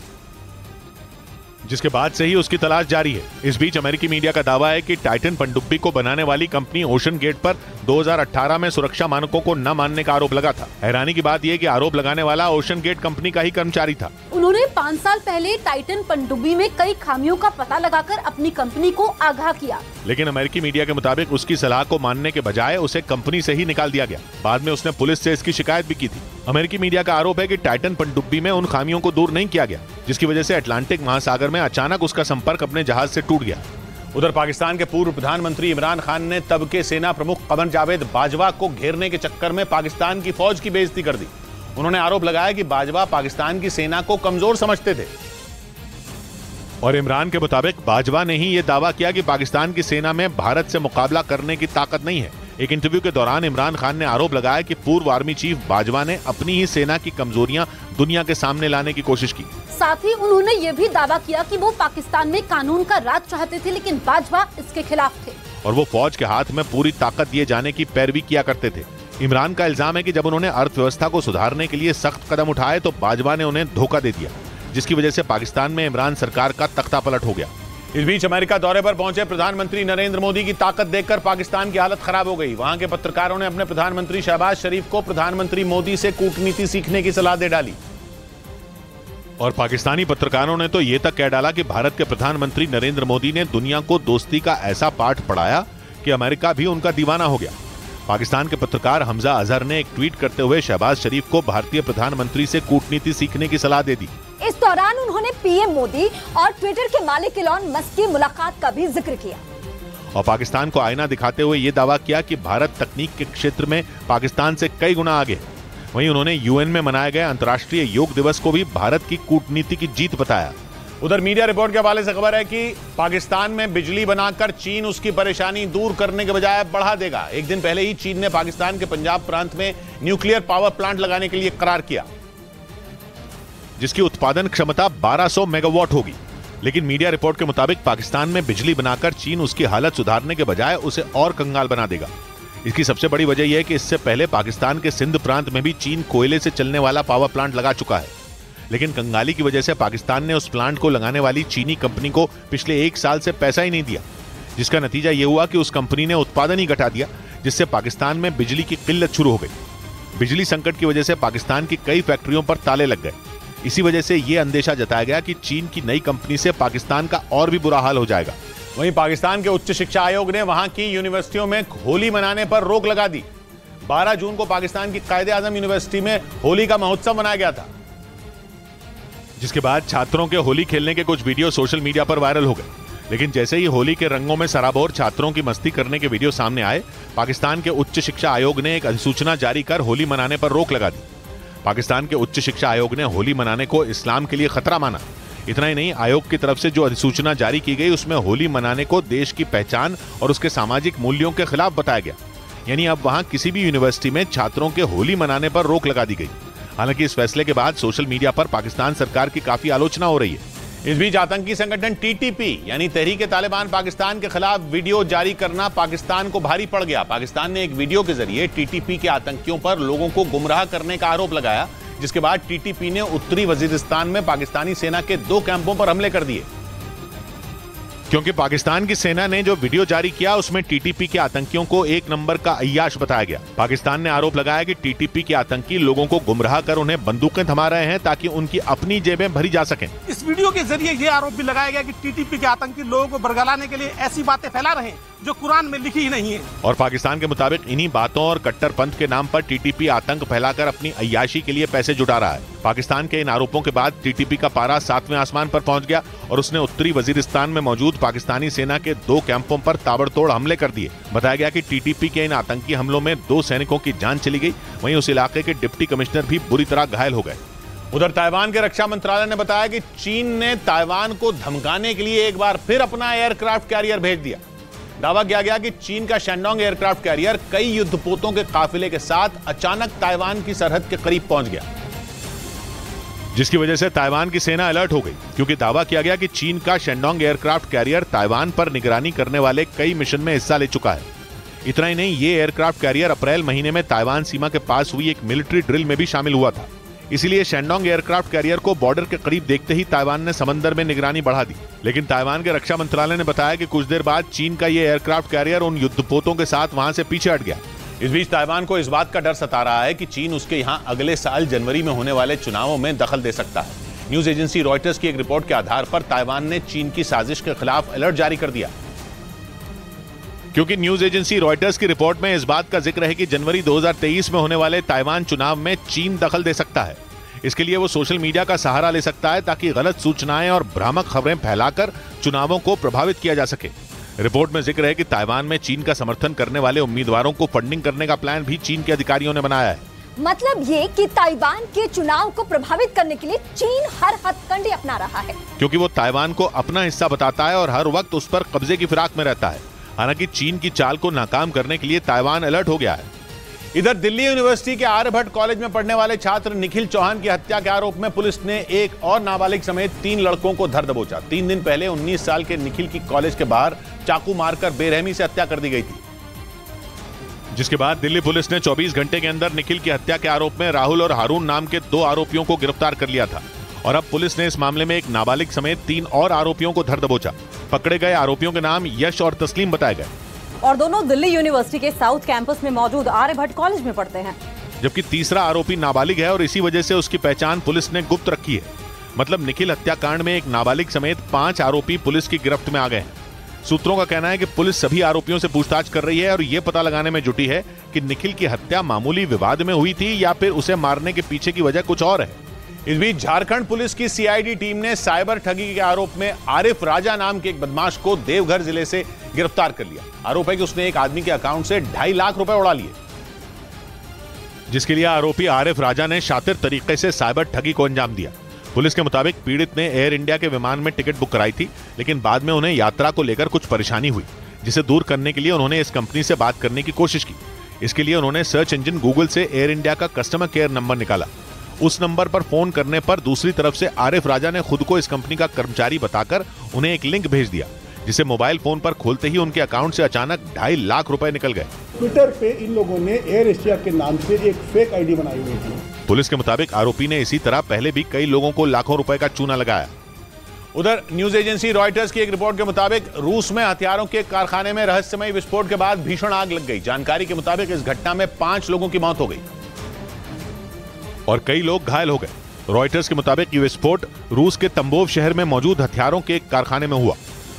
जिसके बाद से ही उसकी तलाश जारी है। इस बीच अमेरिकी मीडिया का दावा है कि टाइटन पनडुब्बी को बनाने वाली कंपनी ओशन गेट पर 2018 में सुरक्षा मानकों को न मानने का आरोप लगा था। हैरानी की बात यह कि आरोप लगाने वाला ओशन गेट कंपनी का ही कर्मचारी था। उन्होंने 5 साल पहले टाइटन पनडुब्बी में कई खामियों का पता लगाकर अपनी कंपनी को आगाह किया, लेकिन अमेरिकी मीडिया के मुताबिक उसकी सलाह को मानने के बजाय उसे कंपनी से ही निकाल दिया गया। बाद में उसने पुलिस से इसकी शिकायत भी की थी। अमेरिकी मीडिया का आरोप है कि टाइटन पनडुब्बी में उन खामियों को दूर नहीं किया गया, जिसकी वजह से अटलांटिक महासागर में अचानक उसका संपर्क अपने जहाज से टूट गया। उधर पाकिस्तान के पूर्व प्रधानमंत्री इमरान खान ने तब के सेना प्रमुख कमर जावेद बाजवा को घेरने के चक्कर में पाकिस्तान की फौज की बेइज्जती कर दी। उन्होंने आरोप लगाया कि बाजवा पाकिस्तान की सेना को कमजोर समझते थे और इमरान के मुताबिक बाजवा ने ही ये दावा किया कि पाकिस्तान की सेना में भारत से मुकाबला करने की ताकत नहीं है। एक इंटरव्यू के दौरान इमरान खान ने आरोप लगाया कि पूर्व आर्मी चीफ बाजवा ने अपनी ही सेना की कमजोरियां दुनिया के सामने लाने की कोशिश की। साथ ही उन्होंने ये भी दावा किया कि वो पाकिस्तान में कानून का राज चाहते थे, लेकिन बाजवा इसके खिलाफ थे और वो फौज के हाथ में पूरी ताकत दिए जाने की पैरवी किया करते थे। इमरान का इल्जाम है कि जब उन्होंने अर्थव्यवस्था को सुधारने के लिए सख्त कदम उठाए तो बाजवा ने उन्हें धोखा दे दिया, जिसकी वजह से पाकिस्तान में इमरान सरकार का तख्तापलट हो गया। इस बीच अमेरिका दौरे पर पहुंचे प्रधानमंत्री नरेंद्र मोदी की ताकत देखकर पाकिस्तान की हालत खराब हो गई। वहां के पत्रकारों ने अपने प्रधानमंत्री शहबाज शरीफ को प्रधानमंत्री मोदी से कूटनीति सीखने की सलाह दे डाली और पाकिस्तानी पत्रकारों ने तो ये तक कह डाला कि भारत के प्रधानमंत्री नरेंद्र मोदी ने दुनिया को दोस्ती का ऐसा पाठ पढ़ाया कि अमेरिका भी उनका दीवाना हो गया। पाकिस्तान के पत्रकार हमजा अजहर ने एक ट्वीट करते हुए शहबाज शरीफ को भारतीय प्रधानमंत्री से कूटनीति सीखने की सलाह दे दी। इस दौरान उन्होंने पीएम मोदी और ट्विटर के मालिक इलॉन मस्क की मुलाकात का भी जिक्र किया और पाकिस्तान को आईना दिखाते हुए ये दावा किया कि भारत तकनीक के क्षेत्र में पाकिस्तान से कई गुना आगे है। वहीं उन्होंने यूएन में मनाए गए अंतर्राष्ट्रीय योग दिवस को भी भारत की कूटनीति की जीत बताया। उधर मीडिया रिपोर्ट के हवाले से खबर है कि पाकिस्तान में बिजली बनाकर चीन उसकी परेशानी दूर करने के बजाय बढ़ा देगा। एक दिन पहले ही चीन ने पाकिस्तान के पंजाब प्रांत में न्यूक्लियर पावर प्लांट लगाने के लिए करार किया, जिसकी उत्पादन क्षमता 1200 मेगावाट होगी। लेकिन मीडिया रिपोर्ट के मुताबिक पाकिस्तान में बिजली बनाकर चीन उसकी हालत सुधारने के बजाय उसे और कंगाल बना देगा। इसकी सबसे बड़ी वजह यह है कि इससे पहले पाकिस्तान के सिंध प्रांत में भी चीन कोयले से चलने वाला पावर प्लांट लगा चुका है, लेकिन कंगाली की वजह से पाकिस्तान ने उस प्लांट को लगाने वाली चीनी कंपनी को पिछले 1 साल से पैसा ही नहीं दिया, जिसका नतीजा यह हुआ कि उस कंपनी ने उत्पादन ही घटा दिया, जिससे पाकिस्तान में बिजली की किल्लत शुरू हो गई। बिजली संकट की वजह से पाकिस्तान की कई फैक्ट्रियों पर ताले लग गए। इसी वजह से यह अंदेशा जताया गया कि चीन की नई कंपनी से पाकिस्तान का और भी बुरा हाल हो जाएगा। वहीं पाकिस्तान के उच्च शिक्षा आयोग ने वहां की यूनिवर्सिटियों में होली मनाने पर रोक लगा दी। 12 जून को पाकिस्तान की कायदे-आजम यूनिवर्सिटी में होली का महोत्सव मनाया गया था, जिसके बाद छात्रों के होली खेलने के कुछ वीडियो सोशल मीडिया पर वायरल हो गए। लेकिन जैसे ही होली के रंगों में सराबोर छात्रों की मस्ती करने के वीडियो सामने आए, पाकिस्तान के उच्च शिक्षा आयोग ने एक अधिसूचना जारी कर होली मनाने पर रोक लगा दी। पाकिस्तान के उच्च शिक्षा आयोग ने होली मनाने को इस्लाम के लिए खतरा माना। इतना ही नहीं, आयोग की तरफ से जो अधिसूचना जारी की गई उसमें होली मनाने को देश की पहचान और उसके सामाजिक मूल्यों के खिलाफ बताया गया। यानी अब वहां किसी भी यूनिवर्सिटी में छात्रों के होली मनाने पर रोक लगा दी गई। हालांकि इस फैसले के बाद सोशल मीडिया पर पाकिस्तान सरकार की काफी आलोचना हो रही है। इस बीच आतंकी संगठन टीटीपी यानी तहरीक-ए-तालिबान पाकिस्तान के खिलाफ वीडियो जारी करना पाकिस्तान को भारी पड़ गया। पाकिस्तान ने एक वीडियो के जरिए टीटीपी के आतंकियों पर लोगों को गुमराह करने का आरोप लगाया, जिसके बाद टीटीपी ने उत्तरी वजीरिस्तान में पाकिस्तानी सेना के 2 कैंपों पर हमले कर दिए। क्योंकि पाकिस्तान की सेना ने जो वीडियो जारी किया उसमें टीटीपी के आतंकियों को 1 नंबर का अय्याश बताया गया। पाकिस्तान ने आरोप लगाया कि टीटीपी के आतंकी लोगों को गुमराह कर उन्हें बंदूकें थमा रहे हैं ताकि उनकी अपनी जेबें भरी जा सकें। इस वीडियो के जरिए ये आरोप भी लगाया गया कि टीटीपी के आतंकी लोगों को बरगलाने के लिए ऐसी बातें फैला रहे हैं जो कुरान में लिखी ही नहीं है। और पाकिस्तान के मुताबिक इन्हीं बातों और कट्टरपंथ के नाम पर टीटीपी आतंक फैलाकर अपनी अय्याशी के लिए पैसे जुटा रहा है। पाकिस्तान के इन आरोपों के बाद टीटीपी का पारा 7वें आसमान पर पहुंच गया और उसने उत्तरी वजीरिस्तान में मौजूद पाकिस्तानी सेना के 2 कैंपों पर ताबड़तोड़ हमले कर दिए। बताया गया कि टीटीपी के इन आतंकी हमलों में 2 सैनिकों की जान चली गई। वहीं उस इलाके के डिप्टी कमिश्नर भी बुरी तरह घायल हो गए। उधर ताइवान के रक्षा मंत्रालय ने बताया कि चीन ने ताइवान को धमकाने के लिए एक बार फिर अपना एयरक्राफ्ट कैरियर भेज दिया। दावा किया गया कि चीन का शैंडोंग एयरक्राफ्ट कैरियर कई युद्धपोतों के काफिले के साथ अचानक ताइवान की सरहद के करीब पहुंच गया, जिसकी वजह से ताइवान की सेना अलर्ट हो गई, क्योंकि दावा किया गया कि चीन का शैंडोंग एयरक्राफ्ट कैरियर ताइवान पर निगरानी करने वाले कई मिशन में हिस्सा ले चुका है। इतना ही नहीं, ये एयरक्राफ्ट कैरियर अप्रैल महीने में ताइवान सीमा के पास हुई एक मिलिट्री ड्रिल में भी शामिल हुआ था। इसीलिए शैंडोंग एयरक्राफ्ट कैरियर को बॉर्डर के करीब देखते ही ताइवान ने समंदर में निगरानी बढ़ा दी। लेकिन ताइवान के रक्षा मंत्रालय ने बताया कि कुछ देर बाद चीन का ये एयरक्राफ्ट कैरियर उन युद्धपोतों के साथ वहां से पीछे हट गया। इस बीच ताइवान को इस बात का डर सता रहा है कि चीन उसके यहां अगले साल जनवरी में होने वाले चुनावों में दखल दे सकता है। न्यूज एजेंसी रॉयटर्स की एक रिपोर्ट के आधार पर ताइवान ने चीन की साजिश के खिलाफ अलर्ट जारी कर दिया। क्योंकि न्यूज एजेंसी रॉयटर्स की रिपोर्ट में इस बात का जिक्र है कि जनवरी 2023 में होने वाले ताइवान चुनाव में चीन दखल दे सकता है। इसके लिए वो सोशल मीडिया का सहारा ले सकता है ताकि गलत सूचनाएं और भ्रामक खबरें फैलाकर चुनावों को प्रभावित किया जा सके। रिपोर्ट में जिक्र है कि ताइवान में चीन का समर्थन करने वाले उम्मीदवारों को फंडिंग करने का प्लान भी चीन के अधिकारियों ने बनाया है। मतलब ये कि ताइवान के चुनाव को प्रभावित करने के लिए चीन हर हथकंडे अपना रहा है, क्योंकि वो ताइवान को अपना हिस्सा बताता है और हर वक्त उस पर कब्जे की फिराक में रहता है। हालांकि चीन की चाल को नाकाम करने के लिए ताइवान अलर्ट हो गया है। इधर दिल्ली यूनिवर्सिटी के आर्यभट्ट कॉलेज में पढ़ने वाले छात्र निखिल चौहान की हत्या के आरोप में पुलिस ने एक और नाबालिग समेत 3 लड़कों को धर दबोचा। 3 दिन पहले 19 साल के निखिल की कॉलेज के बाहर चाकू मारकर बेरहमी से हत्या कर दी गई थी, जिसके बाद दिल्ली पुलिस ने 24 घंटे के अंदर निखिल की हत्या के आरोप में राहुल और हारून नाम के 2 आरोपियों को गिरफ्तार कर लिया था। और अब पुलिस ने इस मामले में एक नाबालिग समेत 3 और आरोपियों को धर दबोचा। पकड़े गए आरोपियों के नाम यश और तस्लीम बताए गए और दोनों दिल्ली यूनिवर्सिटी के साउथ कैंपस में मौजूद आर्यभट्ट कॉलेज में पढ़ते हैं। जबकि तीसरा आरोपी नाबालिग है और इसी वजह से उसकी पहचान पुलिस ने गुप्त रखी है। मतलब निखिल हत्याकांड में एक नाबालिग समेत 5 आरोपी पुलिस की गिरफ्त में आ गए हैं। सूत्रों का कहना है कि पुलिस सभी आरोपियों से पूछताछ कर रही है और ये पता लगाने में जुटी है कि निखिल की हत्या मामूली विवाद में हुई थी या फिर उसे मारने के पीछे की वजह कुछ और है। इस बीच झारखंड पुलिस की सीआईडी टीम ने साइबर ठगी के आरोप में आरिफ राजा नाम के एक बदमाश को देवघर जिले से गिरफ्तार कर लिया। आरोप है कि उसने एक आदमी के अकाउंट से 2.5 लाख रुपए उड़ा लिए, जिसके लिए आरोपी आरिफ राजा ने शातिर तरीके से साइबर ठगी को अंजाम दिया। पुलिस के मुताबिक पीड़ित ने एयर इंडिया के विमान में टिकट बुक कराई थी, लेकिन बाद में उन्हें यात्रा को लेकर कुछ परेशानी हुई, जिसे दूर करने के लिए उन्होंने इस कंपनी से बात करने की कोशिश की। इसके लिए उन्होंने सर्च इंजन गूगल से एयर इंडिया का कस्टमर केयर नंबर निकाला उस नंबर पर फोन करने पर दूसरी तरफ से आरिफ राजा ने खुद को इस कंपनी का कर्मचारी बताकर उन्हें एक लिंक भेज दिया, जिसे मोबाइल फोन पर खोलते ही उनके अकाउंट से अचानक 2.5 लाख रुपए निकल गए। ट्विटर पे इन लोगों ने एयर एशिया के नाम से एक फेक आईडी बनाई हुई थी। पुलिस के मुताबिक आरोपी ने इसी तरह पहले भी कई लोगों को लाखों रुपए का चूना लगाया। उधर न्यूज एजेंसी रॉयटर्स की एक रिपोर्ट के मुताबिक रूस में हथियारों के कारखाने में रहस्यमय विस्फोट के बाद भीषण आग लग गई। जानकारी के मुताबिक इस घटना में 5 लोगों की मौत हो गई और कई लोग घायल हो गए। रॉयटर्स के मुताबिक ये विस्फोट रूस के तंबोव शहर में मौजूद हथियारों के एक कारखाने में हुआ।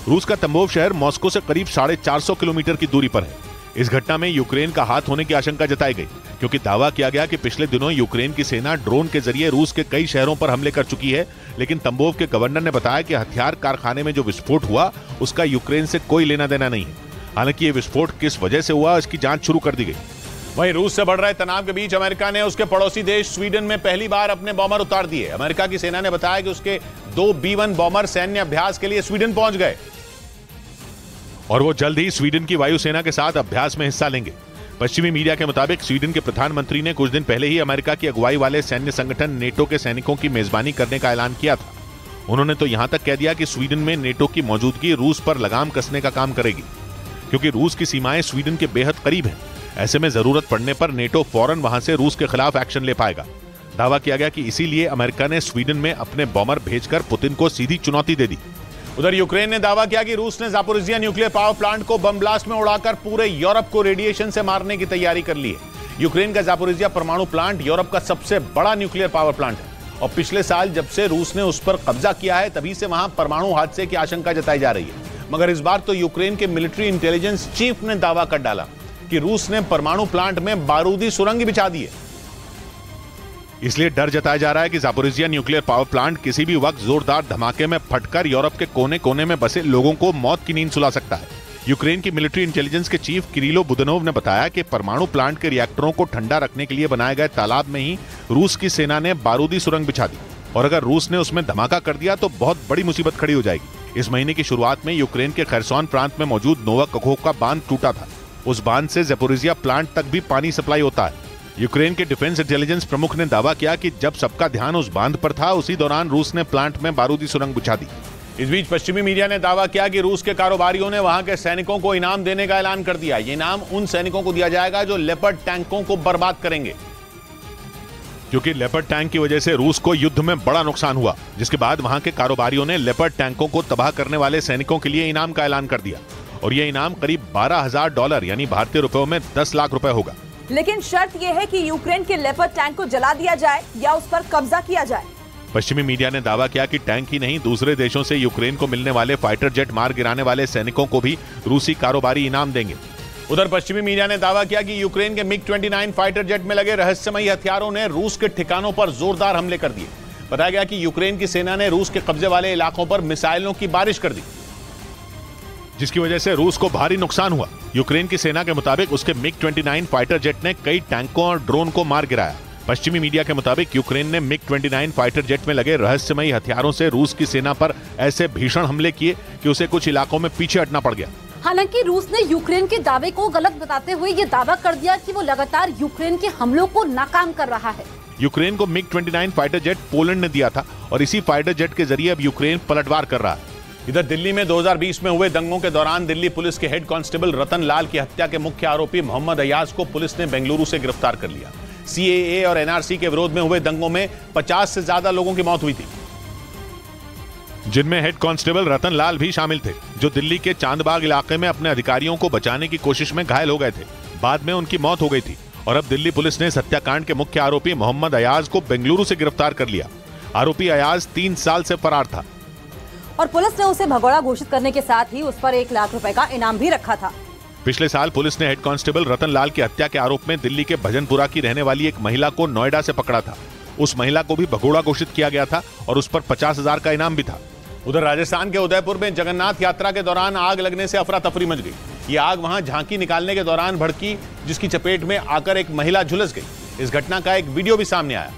रूस का तंबोव शहर मॉस्को से करीब 450 किलोमीटर की दूरी पर है। इस घटना में यूक्रेन का हाथ होने की आशंका जताई गई, क्योंकि दावा किया गया कि पिछले दिनों यूक्रेन की सेना ड्रोन के जरिए रूस के कई शहरों पर हमले कर चुकी है, लेकिन तंबोव के गवर्नर ने बताया कि हथियार कारखाने में जो विस्फोट हुआ उसका यूक्रेन से कोई लेना देना नहीं है। हालांकि ये विस्फोट किस वजह से हुआ इसकी जांच शुरू कर दी गई। वहीं रूस से बढ़ रहे तनाव के बीच अमेरिका ने उसके पड़ोसी देश स्वीडन में पहली बार अपने बॉमर उतार दिए। अमेरिका की सेना ने बताया कि उसके 2 B-1 बॉमर सैन्य अभ्यास के लिए स्वीडन पहुंच गए और वो जल्द ही स्वीडन की वायुसेना के साथ अभ्यास में हिस्सा लेंगे। पश्चिमी मीडिया के मुताबिक स्वीडन के प्रधानमंत्री ने कुछ दिन पहले ही अमेरिका की अगुवाई वाले सैन्य संगठन नेटो के सैनिकों की मेजबानी करने का ऐलान किया था। उन्होंने तो यहां तक कह दिया कि स्वीडन में नेटो की मौजूदगी रूस पर लगाम कसने का काम करेगी, क्योंकि रूस की सीमाएं स्वीडन के बेहद करीब हैं। ऐसे में जरूरत पड़ने पर नेटो फौरन वहां से रूस के खिलाफ एक्शन ले पाएगा। दावा किया गया कि इसीलिए अमेरिका ने स्वीडन में अपने बॉमर भेजकर पुतिन को सीधी चुनौती दे दी। उधर यूक्रेन ने दावा किया कि रूस ने जापोरिजिया न्यूक्लियर पावर प्लांट को बम ब्लास्ट में उड़ाकर पूरे यूरोप को रेडिएशन से मारने की तैयारी कर ली है। यूक्रेन का जापोरिजिया परमाणु प्लांट यूरोप का सबसे बड़ा न्यूक्लियर पावर प्लांट है और पिछले साल जब से रूस ने उस पर कब्जा किया है तभी से वहां परमाणु हादसे की आशंका जताई जा रही है। मगर इस बार तो यूक्रेन के मिलिट्री इंटेलिजेंस चीफ ने दावा कर डाला कि रूस ने परमाणु प्लांट में बारूदी सुरंग बिछा दी है। इसलिए डर जताया जा रहा है कि जापोरिजिया न्यूक्लियर पावर प्लांट किसी भी वक्त जोरदार धमाके में फटकर यूरोप के कोने कोने में बसे लोगों को मौत की नींद सुला सकता है। यूक्रेन की मिलिट्री इंटेलिजेंस के चीफ किरिलो बुदनोव ने बताया कि परमाणु प्लांट के रिएक्टरों को ठंडा रखने के लिए बनाए गए तालाब में ही रूस की सेना ने बारूदी सुरंग बिछा दी और अगर रूस ने उसमें धमाका कर दिया तो बहुत बड़ी मुसीबत खड़ी हो जाएगी। इस महीने की शुरुआत में यूक्रेन के खरसोन प्रांत में मौजूद नोवा कखोव का बांध टूटा था। उस बांध से जापोरिजिया प्लांट तक भी पानी सप्लाई होता है। यूक्रेन के डिफेंस इंटेलिजेंस प्रमुख ने दावा किया कि जब सबका ध्यान उस बांध पर था उसी दौरान रूस ने प्लांट में बारूदी सुरंग बिछा दी। इस बीच पश्चिमी मीडिया ने दावा किया कि रूस के कारोबारियों ने वहां के सैनिकों को इनाम देने का ऐलान कर दिया। ये इनाम उन सैनिकों को दिया जाएगा जो लेपर्ड टैंकों को बर्बाद करेंगे, क्योंकि लेपर्ड टैंक की वजह से रूस को युद्ध में बड़ा नुकसान हुआ, जिसके बाद वहां के कारोबारियों ने लेपर्ड टैंकों को तबाह करने वाले सैनिकों के लिए इनाम का ऐलान कर दिया और यह इनाम करीब $12,000 यानी भारतीय रुपयों में 10 लाख रुपए होगा। लेकिन शर्त यह है कि यूक्रेन के लेपर्ड टैंक को जला दिया जाए या उस पर कब्जा किया जाए। पश्चिमी मीडिया ने दावा किया कि टैंक ही नहीं दूसरे देशों से यूक्रेन को मिलने वाले फाइटर जेट मार गिराने वाले सैनिकों को भी रूसी कारोबारी इनाम देंगे। उधर पश्चिमी मीडिया ने दावा किया कि यूक्रेन के MiG-29 फाइटर जेट में लगे रहस्यमयी हथियारों ने रूस के ठिकानों पर जोरदार हमले कर दिए। बताया गया कि यूक्रेन की सेना ने रूस के कब्जे वाले इलाकों पर मिसाइलों की बारिश कर दी, जिसकी वजह से रूस को भारी नुकसान हुआ। यूक्रेन की सेना के मुताबिक उसके MiG-29 फाइटर जेट ने कई टैंकों और ड्रोन को मार गिराया। पश्चिमी मीडिया के मुताबिक यूक्रेन ने MiG-29 फाइटर जेट में लगे रहस्यमयी हथियारों से रूस की सेना पर ऐसे भीषण हमले किए कि उसे कुछ इलाकों में पीछे हटना पड़ गया। हालांकि रूस ने यूक्रेन के दावे को गलत बताते हुए ये दावा कर दिया कि वो लगातार यूक्रेन के हमलों को नाकाम कर रहा है। यूक्रेन को MiG-29 फाइटर जेट पोलैंड ने दिया था और इसी फाइटर जेट के जरिए अब यूक्रेन पलटवार कर रहा है। इधर दिल्ली में 2020 में हुए दंगों के दौरान दिल्ली पुलिस के हेड कांस्टेबल रतन लाल की हत्या के मुख्य आरोपी मोहम्मद अयाज को पुलिस ने बेंगलुरु से गिरफ्तार कर लिया। CAA और NRC के विरोध में हुए दंगों में 50 से ज्यादा लोगों की मौत हुई थी, जिनमें हेड कांस्टेबल रतन लाल भी शामिल थे, जो दिल्ली के चांदबाग इलाके में अपने अधिकारियों को बचाने की कोशिश में घायल हो गए थे। बाद में उनकी मौत हो गई थी और अब दिल्ली पुलिस ने इस हत्याकांड के मुख्य आरोपी मोहम्मद अयाज को बेंगलुरु से गिरफ्तार कर लिया। आरोपी अयाज 3 साल से फरार था और पुलिस ने उसे भगोड़ा घोषित करने के साथ ही उस पर 1 लाख रुपए का इनाम भी रखा था। पिछले साल पुलिस ने हेड कांस्टेबल रतन लाल की हत्या के आरोप में दिल्ली के भजनपुरा की रहने वाली एक महिला को नोएडा से पकड़ा था। उस महिला को भी भगोड़ा घोषित किया गया था और उस पर 50,000 का इनाम भी था। उधर राजस्थान के उदयपुर में जगन्नाथ यात्रा के दौरान आग लगने से अफरा तफरी मच गई। ये आग वहां झांकी निकालने के दौरान भड़की, जिसकी चपेट में आकर एक महिला झुलस गई। इस घटना का एक वीडियो भी सामने आया,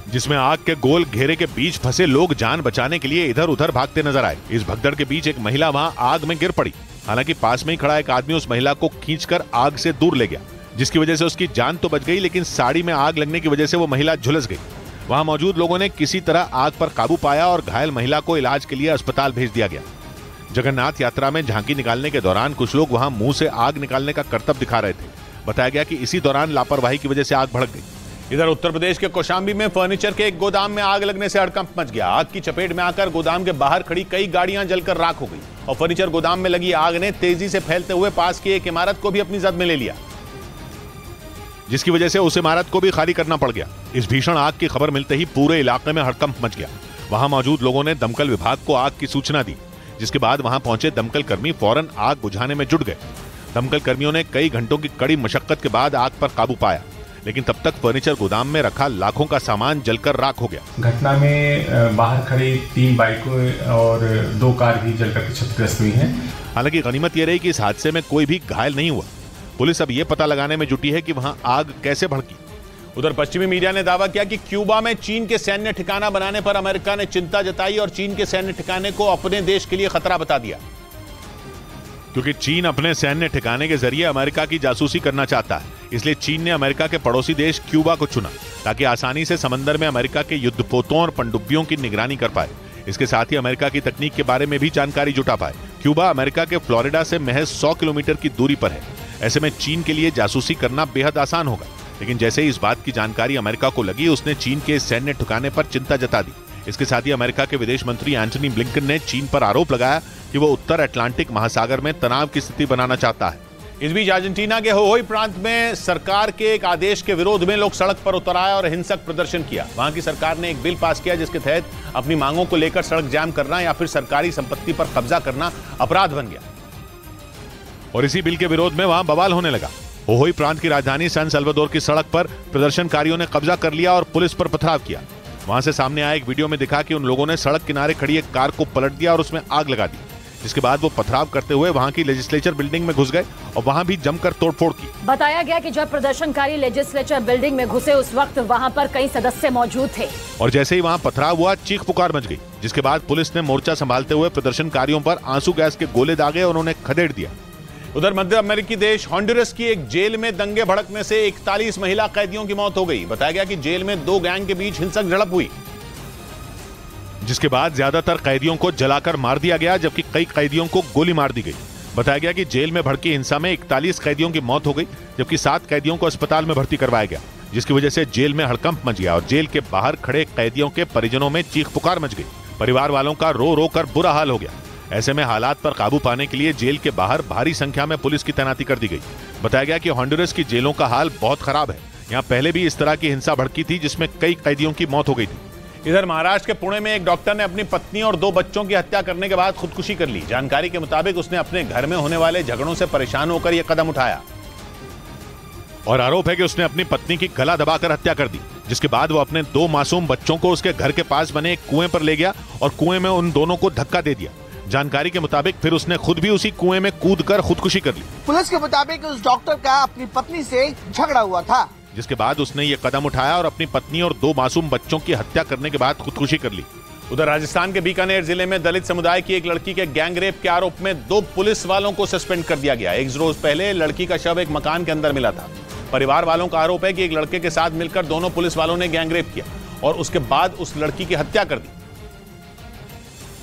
जिसमें आग के गोल घेरे के बीच फंसे लोग जान बचाने के लिए इधर उधर भागते नजर आए। इस भगदड़ के बीच एक महिला वहां आग में गिर पड़ी। हालांकि पास में ही खड़ा एक आदमी उस महिला को खींचकर आग से दूर ले गया, जिसकी वजह से उसकी जान तो बच गई, लेकिन साड़ी में आग लगने की वजह से वो महिला झुलस गई। वहां मौजूद लोगों ने किसी तरह आग पर काबू पाया और घायल महिला को इलाज के लिए अस्पताल भेज दिया गया। जगन्नाथ यात्रा में झांकी निकालने के दौरान कुछ लोग वहां मुंह से आग निकालने का करतब दिखा रहे थे। बताया गया कि इसी दौरान लापरवाही की वजह से आग भड़क गई। इधर उत्तर प्रदेश के कौशाम्बी में फर्नीचर के एक गोदाम में आग लगने से हड़कंप मच गया। आग की चपेट में आकर गोदाम के बाहर खड़ी कई गाड़ियां जलकर राख हो गई और फर्नीचर गोदाम में लगी आग ने तेजी से फैलते हुए पास की एक इमारत को भी अपनी जद में ले लिया, जिसकी वजह से उस इमारत को भी खाली करना पड़ गया। इस भीषण आग की खबर मिलते ही पूरे इलाके में हड़कंप मच गया। वहां मौजूद लोगों ने दमकल विभाग को आग की सूचना दी, जिसके बाद वहां पहुंचे दमकल कर्मी फौरन आग बुझाने में जुट गए। दमकल कर्मियों ने कई घंटों की कड़ी मशक्कत के बाद आग पर काबू पाया, लेकिन तब तक फर्नीचर गोदाम में रखा लाखों का सामान जलकर राख हो गया। घटना में बाहर खड़ी 3 बाइकों और 2 कार भी जलकर क्षतिग्रस्त हुई हैं। हालांकि गनीमत यह रही कि इस हादसे में कोई भी घायल नहीं हुआ। पुलिस अब यह पता लगाने में जुटी है कि वहां आग कैसे भड़की। उधर पश्चिमी मीडिया ने दावा किया कि क्यूबा में चीन के सैन्य ठिकाना बनाने पर अमेरिका ने चिंता जताई और चीन के सैन्य ठिकाने को अपने देश के लिए खतरा बता दिया, क्योंकि चीन अपने सैन्य ठिकाने के जरिए अमेरिका की जासूसी करना चाहता है। इसलिए चीन ने अमेरिका के पड़ोसी देश क्यूबा को चुना ताकि आसानी से समंदर में अमेरिका के युद्धपोतों और पनडुब्बियों की निगरानी कर पाए। इसके साथ ही अमेरिका की तकनीक के बारे में भी जानकारी जुटा पाए। क्यूबा अमेरिका के फ्लोरिडा से महज 100 किलोमीटर की दूरी पर है। ऐसे में चीन के लिए जासूसी करना बेहद आसान होगा। लेकिन जैसे ही इस बात की जानकारी अमेरिका को लगी, उसने चीन के सैन्य ठिकाने पर चिंता जता दी। इसके साथ ही अमेरिका के विदेश मंत्री एंटनी ब्लिंकन ने चीन पर आरोप लगाया कि वो उत्तर अटलांटिक महासागर में तनाव की स्थिति बनाना चाहता है। इस बीच अर्जेंटीना के होहोई प्रांत में सरकार के एक आदेश के विरोध में लोग सड़क पर उतर आए और हिंसक प्रदर्शन किया। वहां की सरकार ने एक बिल पास किया जिसके तहत अपनी मांगों को लेकर सड़क जाम करना या फिर सरकारी संपत्ति पर कब्जा करना अपराध बन गया। और इसी बिल के विरोध में वहां बवाल होने लगा। होहोई प्रांत की राजधानी सान सल्वाडोर की सड़क पर प्रदर्शनकारियों ने कब्जा कर लिया और पुलिस पर पथराव किया। वहां से सामने आए एक वीडियो में दिखा कि उन लोगों ने सड़क किनारे खड़ी एक कार को पलट दिया और उसमें आग लगा दी, जिसके बाद वो पथराव करते हुए वहां की लेजिस्लेचर बिल्डिंग में घुस गए और वहां भी जमकर तोड़फोड़ की। बताया गया कि जब प्रदर्शनकारी लेजिस्लेचर बिल्डिंग में घुसे उस वक्त वहां पर कई सदस्य मौजूद थे और जैसे ही वहां पथराव हुआ, चीख पुकार मच गई, जिसके बाद पुलिस ने मोर्चा संभालते हुए प्रदर्शनकारियों पर आंसू गैस के गोले दागे और उन्हें खदेड़ दिया। उधर मध्य अमेरिकी देश हॉन्डुरस की एक जेल में दंगे भड़कने से 41 महिला कैदियों की मौत हो गई। बताया गया कि जेल में 2 गैंग के बीच हिंसक झड़प हुई, जिसके बाद ज्यादातर कैदियों को जलाकर मार दिया गया, जबकि कई कैदियों को गोली मार दी गई। बताया गया कि जेल में भड़की हिंसा में 41 कैदियों की मौत हो गई, जबकि 7 कैदियों को अस्पताल में भर्ती करवाया गया, जिसकी वजह से जेल में हड़कंप मच गया और जेल के बाहर खड़े कैदियों के परिजनों में चीख पुकार मच गई। परिवार वालों का रो रो कर बुरा हाल हो गया। ऐसे में हालात पर काबू पाने के लिए जेल के बाहर भारी संख्या में पुलिस की तैनाती कर दी गई। बताया गया कि हॉन्डुरस की जेलों का हाल बहुत खराब है। यहाँ पहले भी इस तरह की हिंसा भड़की थी जिसमें कई कैदियों की मौत हो गई थी। इधर महाराष्ट्र के पुणे में एक डॉक्टर ने अपनी पत्नी और 2 बच्चों की हत्या करने के बाद खुदकुशी कर ली। जानकारी के मुताबिक उसने अपने घर में होने वाले झगड़ों से परेशान होकर यह कदम उठाया और आरोप है कि उसने अपनी पत्नी की गला दबाकर हत्या कर दी, जिसके बाद वो अपने 2 मासूम बच्चों को उसके घर के पास बने एक कुएं पर ले गया और कुएं में उन दोनों को धक्का दे दिया। जानकारी के मुताबिक फिर उसने खुद भी उसी कुएं में कूदकर खुदकुशी कर ली। पुलिस के मुताबिक उस डॉक्टर का अपनी पत्नी से झगड़ा हुआ था, जिसके बाद उसने ये कदम उठाया और अपनी पत्नी और 2 मासूम बच्चों की हत्या करने के बाद खुदकुशी कर ली। उधर राजस्थान के बीकानेर जिले में दलित समुदाय की एक लड़की के गैंग रेप के आरोप में 2 पुलिस वालों को सस्पेंड कर दिया गया। 1 रोज पहले लड़की का शव एक मकान के अंदर मिला था। परिवार वालों का आरोप है कि एक लड़के के साथ मिलकर दोनों पुलिस वालों ने गैंग रेप किया और उसके बाद उस लड़की की हत्या कर दी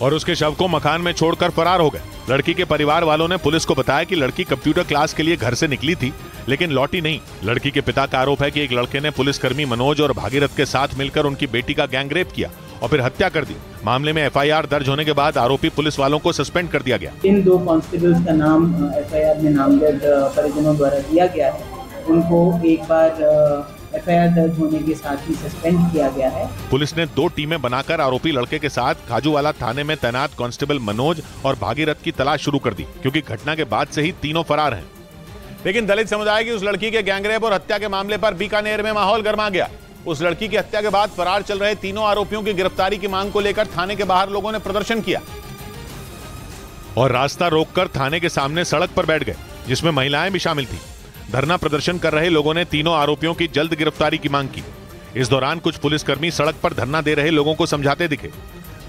और उसके शव को मकान में छोड़कर फरार हो गए। लड़की के परिवार वालों ने पुलिस को बताया कि लड़की कंप्यूटर क्लास के लिए घर से निकली थी, लेकिन लौटी नहीं। लड़की के पिता का आरोप है कि एक लड़के ने पुलिसकर्मी मनोज और भागीरथ के साथ मिलकर उनकी बेटी का गैंग रेप किया और फिर हत्या कर दी। मामले में FIR दर्ज होने के बाद आरोपी पुलिस वालों को सस्पेंड कर दिया गया। इन 2 कांस्टेबल्स का नाम FIR में नामजद परिजनों द्वारा दिया गया है। उनको एक बार FIR दर्ज होने के साथ ही सस्पेंड किया गया है। पुलिस ने 2 टीमें बनाकर आरोपी लड़के के साथ खाजूवाला थाने में तैनात कांस्टेबल मनोज और भागीरथ की तलाश शुरू कर दी, क्योंकि घटना के बाद से ही तीनों फरार हैं। लेकिन दलित समुदाय की उस लड़की के गैंगरेप और हत्या के मामले पर बीकानेर में माहौल गर्मा गया। उस लड़की की हत्या के बाद फरार चल रहे तीनों आरोपियों की गिरफ्तारी की मांग को लेकर थाने के बाहर लोगों ने प्रदर्शन किया और रास्ता रोककर थाने के सामने सड़क पर बैठ गए, जिसमें महिलाएं भी शामिल थी। धरना प्रदर्शन कर रहे लोगों ने तीनों आरोपियों की जल्द गिरफ्तारी की मांग की। इस दौरान कुछ पुलिसकर्मी सड़क पर धरना दे रहे लोगों को समझाते दिखे।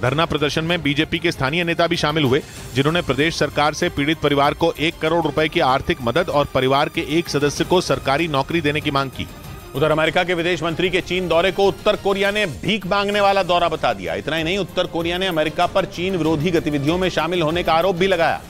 धरना प्रदर्शन में बीजेपी के स्थानीय नेता भी शामिल हुए, जिन्होंने प्रदेश सरकार से पीड़ित परिवार को 1 करोड़ रुपए की आर्थिक मदद और परिवार के एक सदस्य को सरकारी नौकरी देने की मांग की। उधर अमेरिका के विदेश मंत्री के चीन दौरे को उत्तर कोरिया ने भीख मांगने वाला दौरा बता दिया। इतना ही नहीं, उत्तर कोरिया ने अमेरिका पर चीन विरोधी गतिविधियों में शामिल होने का आरोप भी लगाया।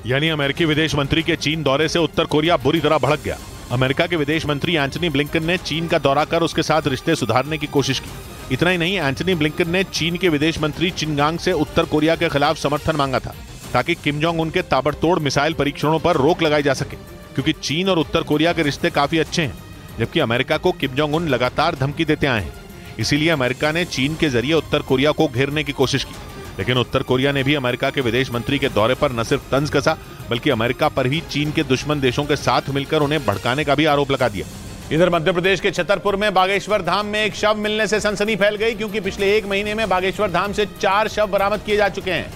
यानी अमेरिकी विदेश मंत्री के चीन दौरे से उत्तर कोरिया बुरी तरह भड़क गया। अमेरिका के विदेश मंत्री एंटनी ब्लिंकन ने चीन का दौरा कर उसके साथ रिश्ते सुधारने की कोशिश की। इतना ही नहीं, एंटनी ब्लिंकन ने चीन के विदेश मंत्री चिंगांग से उत्तर कोरिया के खिलाफ समर्थन मांगा था, ताकि किम जोंग उन के ताबड़तोड़ मिसाइल परीक्षणों पर रोक लगाई जा सके, क्योंकि चीन और उत्तर कोरिया के रिश्ते काफी अच्छे हैं, जबकि अमेरिका को किम जोंग उन लगातार धमकी देते आए हैं। इसीलिए अमेरिका ने चीन के जरिए उत्तर कोरिया को घेरने की कोशिश की, लेकिन उत्तर कोरिया ने भी अमेरिका के विदेश मंत्री के दौरे पर न सिर्फ तंज कसा, बल्कि अमेरिका पर ही चीन के दुश्मन देशों के साथ मिलकर उन्हें भड़काने का भी आरोप लगा दिया। इधर मध्य प्रदेश के छतरपुर में बागेश्वर धाम में एक शव मिलने से सनसनी फैल गई, क्योंकि पिछले 1 महीने में बागेश्वर धाम से 4 शव बरामद किए जा चुके हैं।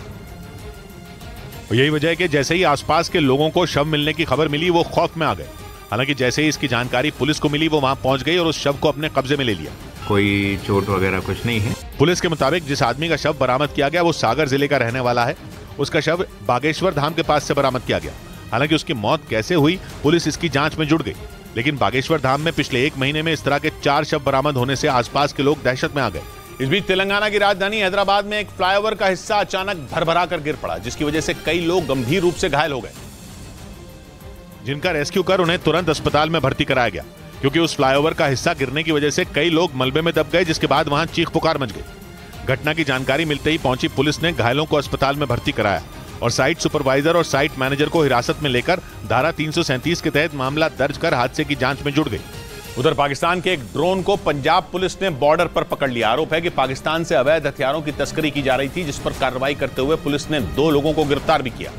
यही वजह है कि जैसे ही आसपास के लोगों को शव मिलने की खबर मिली, वो खौफ में आ गए। हालांकि जैसे ही इसकी जानकारी पुलिस को मिली, वो वहां पहुंच गई और उस शव को अपने कब्जे में ले लिया। कोई चोट वगैरह कुछ नहीं है। पुलिस के मुताबिक जिस आदमी का शव बरामद किया गया वो सागर जिले का रहने वाला है। उसका शव बागेश्वर धाम के पास से बरामद किया गया। हालांकि उसकी मौत कैसे हुई, पुलिस इसकी जांच में जुट गई, लेकिन बागेश्वर धाम में पिछले 1 महीने में इस तरह के 4 शव बरामद होने से आसपास के लोग दहशत में आ गए। इस बीच तेलंगाना की राजधानी हैदराबाद में एक फ्लाईओवर का हिस्सा अचानक भरभरा कर गिर पड़ा, जिसकी वजह से कई लोग गंभीर रूप से घायल हो गए, जिनका रेस्क्यू कर उन्हें तुरंत अस्पताल में भर्ती कराया गया, क्योंकि उस फ्लाईओवर का हिस्सा गिरने की वजह से कई लोग मलबे में दब गए, जिसके बाद वहां चीख पुकार मच गई। घटना की जानकारी मिलते ही पहुंची पुलिस ने घायलों को अस्पताल में भर्ती कराया और साइट सुपरवाइजर और साइट मैनेजर को हिरासत में लेकर धारा 337 के तहत मामला दर्ज कर हादसे की जांच में जुट गई। उधर पाकिस्तान के एक ड्रोन को पंजाब पुलिस ने बॉर्डर पर पकड़ लिया। आरोप है कि पाकिस्तान से अवैध हथियारों की तस्करी की जा रही थी, जिस पर कार्रवाई करते हुए पुलिस ने 2 लोगों को गिरफ्तार भी किया।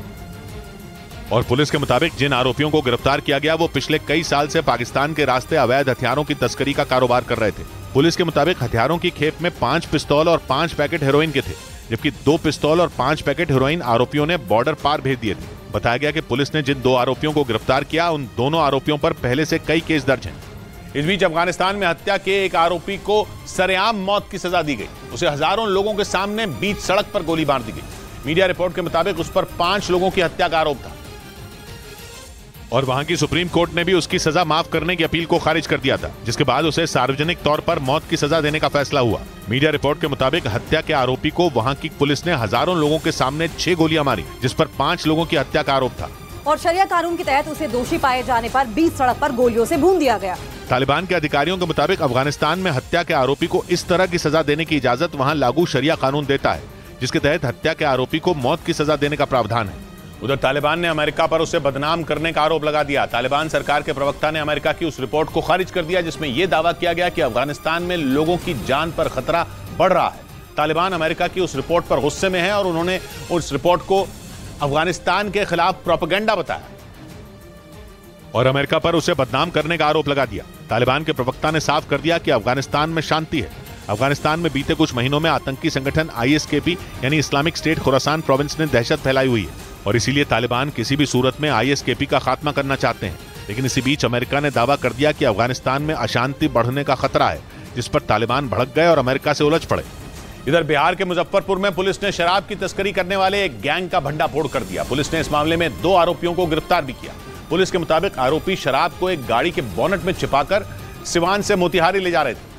और पुलिस के मुताबिक जिन आरोपियों को गिरफ्तार किया गया वो पिछले कई साल से पाकिस्तान के रास्ते अवैध हथियारों की तस्करी का कारोबार कर रहे थे। पुलिस के मुताबिक हथियारों की खेप में 5 पिस्तौल और 5 पैकेट हेरोइन के थे, जबकि 2 पिस्तौल और 5 पैकेट हेरोइन आरोपियों ने बॉर्डर पार भेज दिए थे। बताया गया कि पुलिस ने जिन 2 आरोपियों को गिरफ्तार किया, उन दोनों आरोपियों पर पहले से कई केस दर्ज हैं। इस बीच अफगानिस्तान में हत्या के एक आरोपी को सरेआम मौत की सजा दी गई। उसे हजारों लोगों के सामने बीच सड़क पर गोली मार दी गई। मीडिया रिपोर्ट के मुताबिक उस पर 5 लोगों की हत्या का आरोप था और वहां की सुप्रीम कोर्ट ने भी उसकी सजा माफ करने की अपील को खारिज कर दिया था, जिसके बाद उसे सार्वजनिक तौर पर मौत की सजा देने का फैसला हुआ। मीडिया रिपोर्ट के मुताबिक हत्या के आरोपी को वहां की पुलिस ने हजारों लोगों के सामने 6 गोलियां मारी, जिस पर 5 लोगों की हत्या का आरोप था और शरिया कानून के तहत उसे दोषी पाए जाने पर बीच सड़क पर गोलियों से भून दिया गया। तालिबान के अधिकारियों के मुताबिक अफगानिस्तान में हत्या के आरोपी को इस तरह की सजा देने की इजाजत वहां लागू शरिया कानून देता है, जिसके तहत हत्या के आरोपी को मौत की सजा देने का प्रावधान है। उधर तालिबान ने अमेरिका पर उसे बदनाम करने का आरोप लगा दिया। तालिबान सरकार के प्रवक्ता ने अमेरिका की उस रिपोर्ट को खारिज कर दिया, जिसमें यह दावा किया गया कि अफगानिस्तान में लोगों की जान पर खतरा बढ़ रहा है। तालिबान अमेरिका की उस रिपोर्ट पर गुस्से में है और उन्होंने उस रिपोर्ट को अफगानिस्तान के खिलाफ प्रोपेगेंडा बताया और अमेरिका पर उसे बदनाम करने का आरोप लगा दिया। तालिबान के प्रवक्ता ने साफ कर दिया कि अफगानिस्तान में शांति है। अफगानिस्तान में बीते कुछ महीनों में आतंकी संगठन ISKP यानी इस्लामिक स्टेट खुरासान प्रोविंस ने दहशत फैलाई हुई है और इसीलिए तालिबान किसी भी सूरत में ISKP का खात्मा करना चाहते हैं। लेकिन इसी बीच अमेरिका ने दावा कर दिया कि अफगानिस्तान में अशांति बढ़ने का खतरा है, जिस पर तालिबान भड़क गए और अमेरिका से उलझ पड़े। इधर बिहार के मुजफ्फरपुर में पुलिस ने शराब की तस्करी करने वाले एक गैंग का भंडाफोड़ कर दिया। पुलिस ने इस मामले में 2 आरोपियों को गिरफ्तार भी किया। पुलिस के मुताबिक आरोपी शराब को एक गाड़ी के बोनट में छिपाकर सिवान से मोतिहारी ले जा रहे थे,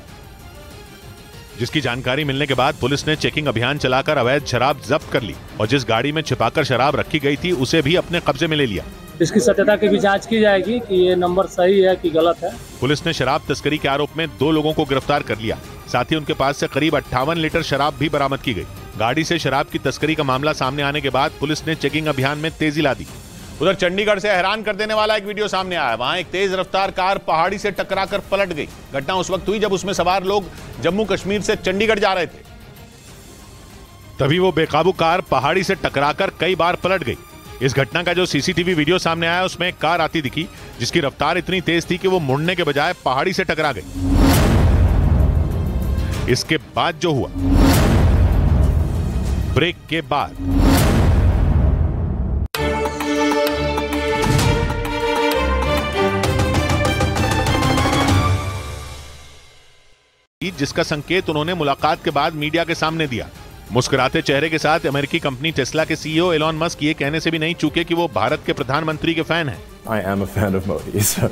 जिसकी जानकारी मिलने के बाद पुलिस ने चेकिंग अभियान चलाकर अवैध शराब जब्त कर ली और जिस गाड़ी में छिपाकर शराब रखी गई थी उसे भी अपने कब्जे में ले लिया। इसकी सत्यता की भी जांच की जाएगी कि ये नंबर सही है कि गलत है। पुलिस ने शराब तस्करी के आरोप में 2 लोगों को गिरफ्तार कर लिया। साथ ही उनके पास से करीब 58 लीटर शराब भी बरामद की गई। गाड़ी से शराब की तस्करी का मामला सामने आने के बाद पुलिस ने चेकिंग अभियान में तेजी ला दी। उधर चंडीगढ़ से हैरान कर देने वाला एक वीडियो सामने आया। वहां एक तेज रफ्तार कार पहाड़ी से टकराकर पलट गई। घटना उस वक्त हुई जब उसमें सवार लोग जम्मू कश्मीर से चंडीगढ़ जा रहे थे। तभी वो बेकाबू कार पहाड़ी से टकराकर कई बार पलट गई। इस घटना का जो CCTV वीडियो सामने आया उसमें एक कार आती दिखी, जिसकी रफ्तार इतनी तेज थी कि वो मुड़ने के बजाय पहाड़ी से टकरा गई। इसके बाद जो हुआ, ब्रेक के बाद जिसका संकेत उन्होंने मुलाकात के बाद मीडिया के सामने दिया। मुस्कुराते चेहरे के साथ अमेरिकी कंपनी टेस्ला के सीईओ एलॉन मस्क ये कहने से भी नहीं चूके कि वो भारत के प्रधानमंत्री के फैन हैं। I am a fan of Modi, so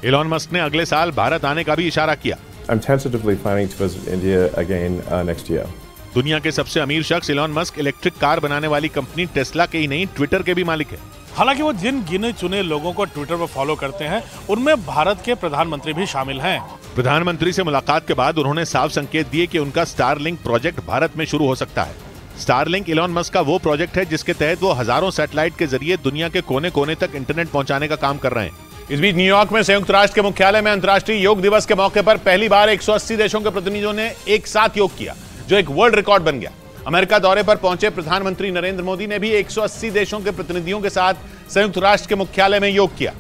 Elon Musk ने अगले साल भारत आने का भी इशारा किया। I'm tentatively planning to visit India again next year. दुनिया के सबसे अमीर शख्स एलॉन मस्क इलेक्ट्रिक कार बनाने वाली कंपनी टेस्ला के ही नहीं, ट्विटर के भी मालिक है। हालांकि वो जिन गिने चुने लोगों को ट्विटर पर फॉलो करते हैं उनमें भारत के प्रधानमंत्री भी शामिल हैं। प्रधानमंत्री से मुलाकात के बाद उन्होंने साफ संकेत दिए कि उनका स्टारलिंक प्रोजेक्ट भारत में शुरू हो सकता है। स्टारलिंक एलॉन मस्क का वो प्रोजेक्ट है जिसके तहत वो हजारों सैटेलाइट के जरिए दुनिया के कोने कोने तक इंटरनेट पहुंचाने का काम कर रहे हैं। इस बीच न्यूयॉर्क में संयुक्त राष्ट्र के मुख्यालय में अंतर्राष्ट्रीय योग दिवस के मौके पर पहली बार 180 देशों के प्रतिनिधियों ने एक साथ योग किया, जो एक वर्ल्ड रिकॉर्ड बन गया। अमेरिका दौरे पर पहुंचे प्रधानमंत्री नरेंद्र मोदी ने भी 180 देशों के प्रतिनिधियों के साथ संयुक्त राष्ट्र के मुख्यालय में योग किया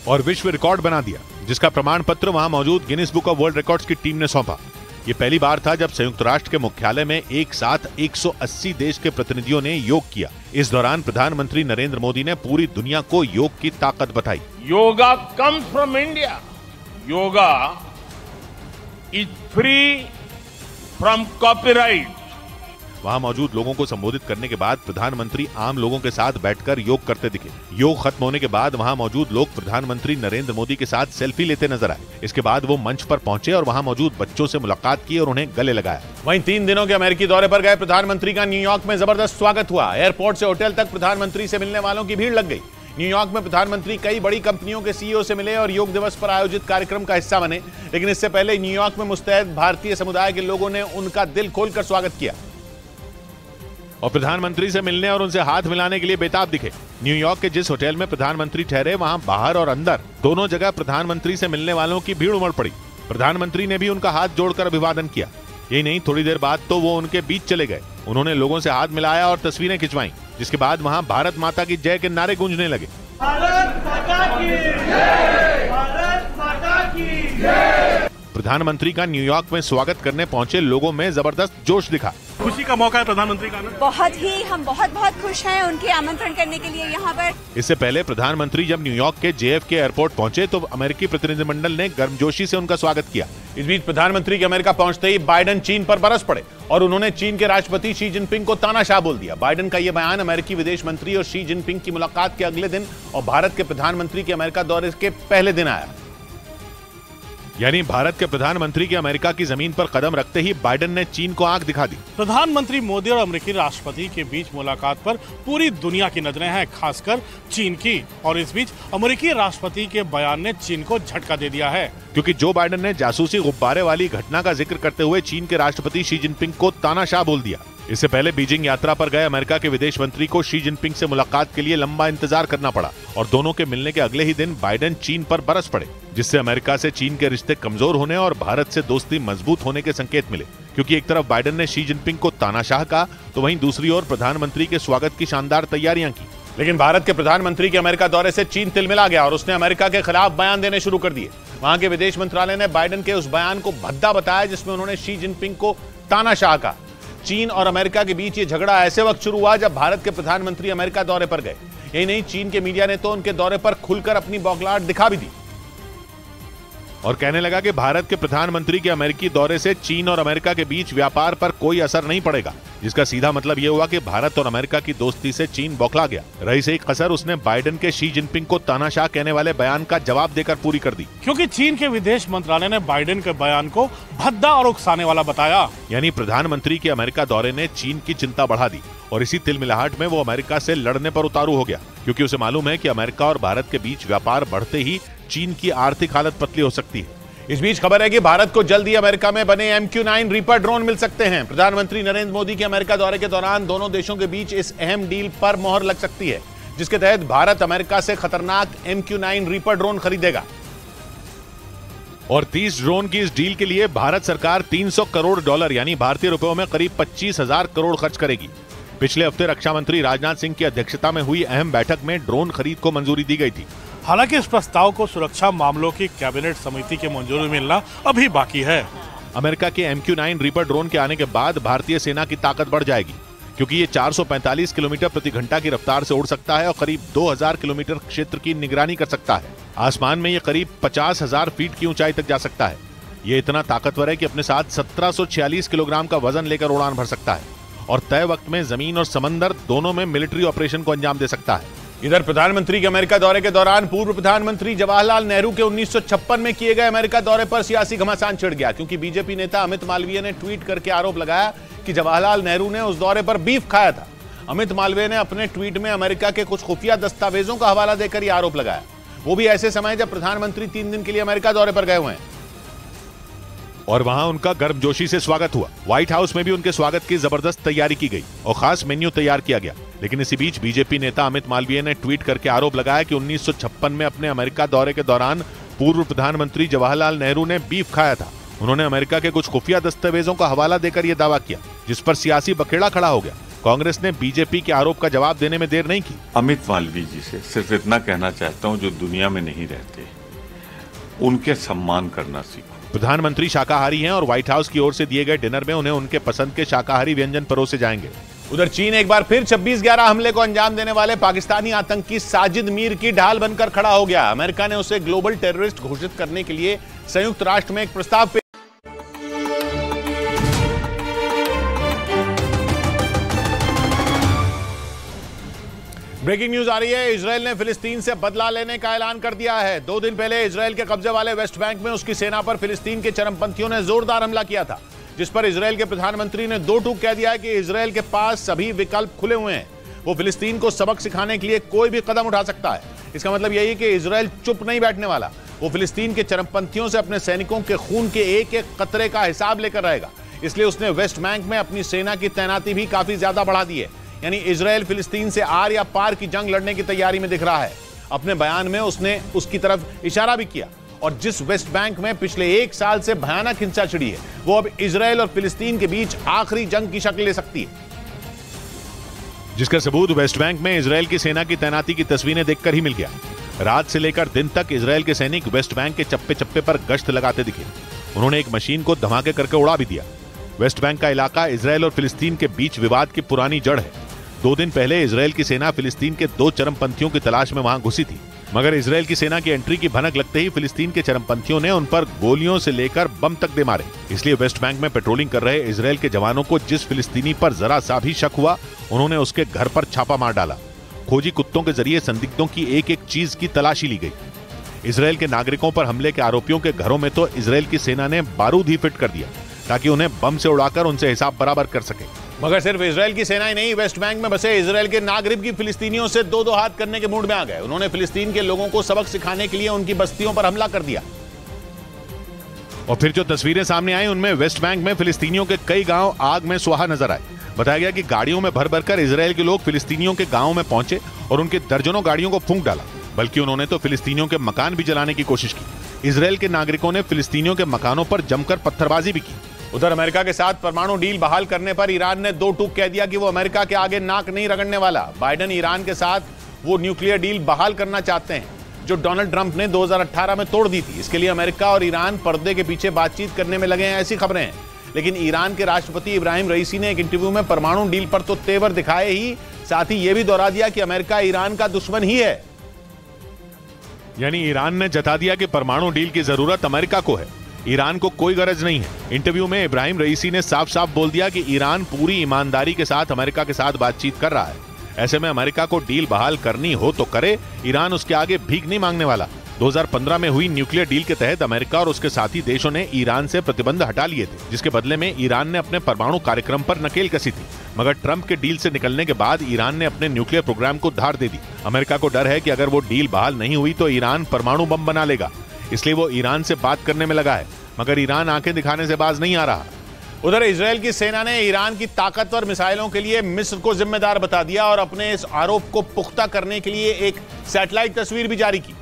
और विश्व रिकॉर्ड बना दिया, जिसका प्रमाण पत्र वहां मौजूद Guinness book of world records की टीम ने सौंपा। ये पहली बार था जब संयुक्त राष्ट्र के मुख्यालय में एक साथ 180 देश के प्रतिनिधियों ने योग किया। इस दौरान प्रधानमंत्री नरेंद्र मोदी ने पूरी दुनिया को योग की ताकत बताई। Yoga comes from India. Yoga is free from copyright. वहां मौजूद लोगों को संबोधित करने के बाद प्रधानमंत्री आम लोगों के साथ बैठकर योग करते दिखे। योग खत्म होने के बाद वहां मौजूद लोग प्रधानमंत्री नरेंद्र मोदी के साथ सेल्फी लेते नजर आए। इसके बाद वो मंच पर पहुंचे और वहां मौजूद बच्चों से मुलाकात की और उन्हें गले लगाया। वहीं 3 दिनों के अमेरिकी दौरे पर गए प्रधानमंत्री का न्यूयॉर्क में जबरदस्त स्वागत हुआ। एयरपोर्ट से होटल तक प्रधानमंत्री से मिलने वालों की भीड़ लग गई। न्यूयॉर्क में प्रधानमंत्री कई बड़ी कंपनियों के सीईओ से मिले और योग दिवस पर आयोजित कार्यक्रम का हिस्सा बने, लेकिन इससे पहले न्यूयॉर्क में मुस्तैद भारतीय समुदाय के लोगों ने उनका दिल खोलकर स्वागत किया और प्रधानमंत्री से मिलने और उनसे हाथ मिलाने के लिए बेताब दिखे। न्यूयॉर्क के जिस होटल में प्रधानमंत्री ठहरे वहां बाहर और अंदर दोनों जगह प्रधानमंत्री से मिलने वालों की भीड़ उमड़ पड़ी। प्रधानमंत्री ने भी उनका हाथ जोड़कर अभिवादन किया। यही नहीं, थोड़ी देर बाद तो वो उनके बीच चले गए। उन्होंने लोगों से हाथ मिलाया और तस्वीरें खिंचवाईं, जिसके बाद वहां भारत माता की जय के नारे गूंजने लगे। भारत माता की जय! भारत माता की जय! प्रधानमंत्री का न्यूयॉर्क में स्वागत करने पहुंचे लोगों में जबरदस्त जोश दिखा। खुशी का मौका है प्रधानमंत्री का ना? हम बहुत खुश हैं उनके आमंत्रण करने के लिए यहाँ पर। इससे पहले प्रधानमंत्री जब न्यूयॉर्क के JFK एयरपोर्ट पहुंचे तो अमेरिकी प्रतिनिधिमंडल ने गर्मजोशी से उनका स्वागत किया। इस बीच प्रधानमंत्री के अमेरिका पहुंचते ही बाइडेन चीन पर बरस पड़े और उन्होंने चीन के राष्ट्रपति शी जिनपिंग को तानाशाह बोल दिया। बाइडेन का यह बयान अमेरिकी विदेश मंत्री और शी जिनपिंग की मुलाकात के अगले दिन और भारत के प्रधानमंत्री के अमेरिका दौरे के पहले दिन आया। यानी भारत के प्रधानमंत्री के अमेरिका की जमीन पर कदम रखते ही बाइडेन ने चीन को आंख दिखा दी। प्रधानमंत्री मोदी और अमेरिकी राष्ट्रपति के बीच मुलाकात पर पूरी दुनिया की नजरें हैं, खासकर चीन की। और इस बीच अमेरिकी राष्ट्रपति के बयान ने चीन को झटका दे दिया है, क्योंकि जो बाइडेन ने जासूसी गुब्बारे वाली घटना का जिक्र करते हुए चीन के राष्ट्रपति शी जिनपिंग को तानाशाह बोल दिया। इससे पहले बीजिंग यात्रा पर गए अमेरिका के विदेश मंत्री को शी जिनपिंग से मुलाकात के लिए लंबा इंतजार करना पड़ा और दोनों के मिलने के अगले ही दिन बाइडेन चीन पर बरस पड़े, जिससे अमेरिका से चीन के रिश्ते कमजोर होने और भारत से दोस्ती मजबूत होने के संकेत मिले। क्योंकि एक तरफ बाइडेन ने शी जिनपिंग को तानाशाह कहा तो वहीं दूसरी ओर प्रधानमंत्री के स्वागत की शानदार तैयारियां की। लेकिन भारत के प्रधानमंत्री के अमेरिका दौरे से चीन तिलमिला गया और उसने अमेरिका के खिलाफ बयान देने शुरू कर दिए। वहां के विदेश मंत्रालय ने बाइडेन के उस बयान को भद्दा बताया जिसमें उन्होंने शी जिनपिंग को तानाशाह कहा। चीन और अमेरिका के बीच ये झगड़ा ऐसे वक्त शुरू हुआ जब भारत के प्रधानमंत्री अमेरिका दौरे पर गए। यही नहीं, चीन के मीडिया ने तो उनके दौरे पर खुलकर अपनी बौखलाहट दिखा भी दी और कहने लगा कि भारत के प्रधानमंत्री के अमेरिकी दौरे से चीन और अमेरिका के बीच व्यापार पर कोई असर नहीं पड़ेगा, जिसका सीधा मतलब यह हुआ कि भारत और अमेरिका की दोस्ती से चीन बौखला गया। रही से एक कसर उसने बाइडेन के शी जिनपिंग को तानाशाह कहने वाले बयान का जवाब देकर पूरी कर दी, क्योंकि चीन के विदेश मंत्रालय ने बाइडेन के बयान को भद्दा और उकसाने वाला बताया। यानी प्रधानमंत्री के अमेरिका दौरे ने चीन की चिंता बढ़ा दी और इसी तिलमिलाहट में वो अमेरिका से लड़ने पर उतारू हो गया, क्योंकि उसे मालूम है कि अमेरिका और भारत के बीच व्यापार बढ़ते ही चीन की आर्थिक हालत पतली हो सकती है। इस बीच खबर है कि भारत को जल्द ही अमेरिका में बने MQ-9 रीपर ड्रोन मिल सकते हैं। प्रधानमंत्री नरेंद्र मोदी के अमेरिका दौरे के दौरान दोनों देशों के बीच इस अहम डील पर मोहर लग सकती है, जिसके तहत भारत अमेरिका से खतरनाक MQ-9 रीपर ड्रोन खरीदेगा और 30 ड्रोन की इस डील के लिए भारत सरकार $300 करोड़ यानी भारतीय रुपयों में करीब 25,000 करोड़ खर्च करेगी। पिछले हफ्ते रक्षा मंत्री राजनाथ सिंह की अध्यक्षता में हुई अहम बैठक में ड्रोन खरीद को मंजूरी दी गई थी। हालांकि इस प्रस्ताव को सुरक्षा मामलों की कैबिनेट समिति की मंजूरी मिलना अभी बाकी है। अमेरिका के MQ-9 रीपर ड्रोन के आने के बाद भारतीय सेना की ताकत बढ़ जाएगी, क्योंकि ये 445 किलोमीटर प्रति घंटा की रफ्तार से उड़ सकता है और करीब 2000 किलोमीटर क्षेत्र की निगरानी कर सकता है। आसमान में ये करीब 50,000 फीट की ऊंचाई तक जा सकता है। ये इतना ताकतवर है कि अपने साथ 1746 किलोग्राम का वजन लेकर उड़ान भर सकता है और तय वक्त में जमीन और समंदर दोनों में मिलिट्री ऑपरेशन को अंजाम दे सकता है। इधर प्रधानमंत्री के अमेरिका दौरे के दौरान पूर्व प्रधानमंत्री जवाहरलाल नेहरू के 1956 में किए गए अमेरिका दौरे पर सियासी घमासान छिड़ गया, क्योंकि बीजेपी नेता अमित मालवीय ने ट्वीट करके आरोप लगाया कि जवाहरलाल नेहरू ने उस दौरे पर बीफ खाया था। अमित मालवीय ने अपने ट्वीट में अमेरिका के कुछ खुफिया दस्तावेजों का हवाला देकर यह आरोप लगाया, वो भी ऐसे समय जब प्रधानमंत्री 3 दिन के लिए अमेरिका दौरे पर गए हुए हैं और वहां उनका गर्मजोशी से स्वागत हुआ। व्हाइट हाउस में भी उनके स्वागत की जबरदस्त तैयारी की गई और खास मेन्यू तैयार किया गया। लेकिन इसी बीच बीजेपी नेता अमित मालवीय ने ट्वीट करके आरोप लगाया कि 1956 में अपने अमेरिका दौरे के दौरान पूर्व प्रधानमंत्री जवाहरलाल नेहरू ने बीफ खाया था। उन्होंने अमेरिका के कुछ खुफिया दस्तावेजों का हवाला देकर यह दावा किया, जिस पर सियासी बखेड़ा खड़ा हो गया। कांग्रेस ने बीजेपी के आरोप का जवाब देने में देर नहीं की। अमित मालवीय जी से सिर्फ इतना कहना चाहता हूं, जो दुनिया में नहीं रहते उनके सम्मान करना सीखो। प्रधानमंत्री शाकाहारी हैं और व्हाइट हाउस की ओर से दिए गए डिनर में उन्हें उनके पसंद के शाकाहारी व्यंजन परोसे जाएंगे। उधर चीन एक बार फिर 26/11 हमले को अंजाम देने वाले पाकिस्तानी आतंकी साजिद मीर की ढाल बनकर खड़ा हो गया। अमेरिका ने उसे ग्लोबल टेररिस्ट घोषित करने के लिए संयुक्त राष्ट्र में एक प्रस्ताव पेश। ब्रेकिंग न्यूज आ रही है। इजरायल ने फिलिस्तीन से बदला लेने का ऐलान कर दिया है। 2 दिन पहले इजरायल के कब्जे वाले वेस्ट बैंक में उसकी सेना पर फिलिस्तीन के चरमपंथियों ने जोरदार हमला किया था, जिस पर इजरायल के प्रधानमंत्री ने 2 टूक कह दिया है कि इजरायल के पास सभी विकल्प खुले हुए हैं। वो फिलिस्तीन को सबक सिखाने के लिए कोई भी कदम उठा सकता है। इसका मतलब यही है कि इजरायल चुप नहीं बैठने वाला। वो फिलिस्तीन के चरमपंथियों से अपने सैनिकों के खून के एक एक कतरे का हिसाब लेकर रहेगा। इसलिए उसने वेस्ट बैंक में अपनी सेना की तैनाती भी काफी ज्यादा बढ़ा दी है। यानी इजरायल फिलिस्तीन से आर या पार की जंग लड़ने की तैयारी में दिख रहा है। अपने बयान में उसने उसकी तरफ इशारा भी किया और जिस वेस्ट बैंक में पिछले 1 साल से भयानक हिंसा छिड़ी है, वो अब इजरायल और फिलिस्तीन के बीच आखिरी जंग की शक्ल ले सकती है, जिसका सबूत वेस्ट बैंक में इजरायल की सेना की तैनाती की तस्वीरें देखकर ही मिल गया। रात से लेकर दिन तक इजरायल के सैनिक वेस्ट बैंक के चप्पे चप्पे पर गश्त लगाते दिखे। उन्होंने एक मशीन को धमाके करके उड़ा भी दिया। वेस्ट बैंक का इलाका इजरायल और फिलिस्तीन के बीच विवाद की पुरानी जड़ है। 2 दिन पहले इजरायल की सेना फिलिस्तीन के 2 चरमपंथियों की तलाश में वहां घुसी थी, मगर इजरायल की सेना की एंट्री की भनक लगते ही फिलिस्तीन के चरमपंथियों ने उन पर गोलियों से लेकर बम तक दे मारे। इसलिए वेस्ट बैंक में पेट्रोलिंग कर रहे इजरायल के जवानों को जिस फिलिस्तीनी पर जरा सा भी शक हुआ, उन्होंने उसके घर पर छापा मार डाला। खोजी कुत्तों के जरिए संदिग्धों की एक एक चीज की तलाशी ली गई। इजरायल के नागरिकों पर हमले के आरोपियों के घरों में तो इजरायल की सेना ने बारूद ही फिट कर दिया ताकि उन्हें बम से उड़ाकर उनसे हिसाब बराबर कर सके। मगर सिर्फ इजरायल की सेना ही नहीं, वेस्ट बैंक में बसे इजरायल के नागरिक भी फिलिस्तीनियों से 2-2 हाथ करने के मूड में आ गए। उन्होंने फिलिस्तीन के लोगों को सबक सिखाने के लिए उनकी बस्तियों पर हमला कर दिया। और फिर जो तस्वीरें सामने आई, उनमें वेस्ट बैंक में फिलिस्तीनियों के कई गांव आग में सुहा नजर आए। बताया गया कि गाड़ियों में भर भरकर इजरायल के लोग फिलिस्तीनियों के गांवों में पहुंचे और उनके दर्जनों गाड़ियों को फूंक डाला, बल्कि उन्होंने तो फिलिस्तीनियों के मकान भी जलाने की कोशिश की। इजरायल के नागरिकों ने फिलिस्तीनियों के मकानों पर जमकर पत्थरबाजी भी की। उधर अमेरिका के साथ परमाणु डील बहाल करने पर ईरान ने 2 टूक कह दिया कि वो अमेरिका के आगे नाक नहीं रगड़ने वाला। बाइडेन ईरान के साथ वो न्यूक्लियर डील बहाल करना चाहते हैं जो डोनाल्ड ट्रंप ने 2018 में तोड़ दी थी। इसके लिए अमेरिका और ईरान पर्दे के पीछे बातचीत करने में लगे हैं, ऐसी खबरें हैं। लेकिन ईरान के राष्ट्रपति इब्राहिम रईसी ने एक इंटरव्यू में परमाणु डील पर तो तेवर दिखाए ही, साथ ही यह भी दोहरा दिया कि अमेरिका ईरान का दुश्मन ही है। यानी ईरान ने जता दिया कि परमाणु डील की जरूरत अमेरिका को है, ईरान को कोई गरज नहीं है। इंटरव्यू में इब्राहिम रईसी ने साफ साफ बोल दिया कि ईरान पूरी ईमानदारी के साथ अमेरिका के साथ बातचीत कर रहा है। ऐसे में अमेरिका को डील बहाल करनी हो तो करे, ईरान उसके आगे भीख नहीं मांगने वाला। 2015 में हुई न्यूक्लियर डील के तहत अमेरिका और उसके साथी देशों ने ईरान से प्रतिबंध हटा लिए थे, जिसके बदले में ईरान ने अपने परमाणु कार्यक्रम पर नकेल कसी थी। मगर ट्रंप के डील से निकलने के बाद ईरान ने अपने न्यूक्लियर प्रोग्राम को धार दे दी। अमेरिका को डर है कि अगर वो डील बहाल नहीं हुई तो ईरान परमाणु बम बना लेगा, इसलिए वो ईरान से बात करने में लगा है। मगर ईरान आंखें दिखाने से बाज नहीं आ रहा। उधर इजरायल की सेना ने ईरान की ताकतवर मिसाइलों के लिए मिस्र को जिम्मेदार बता दिया और अपने इस आरोप को पुख्ता करने के लिए एक सैटेलाइट तस्वीर भी जारी की।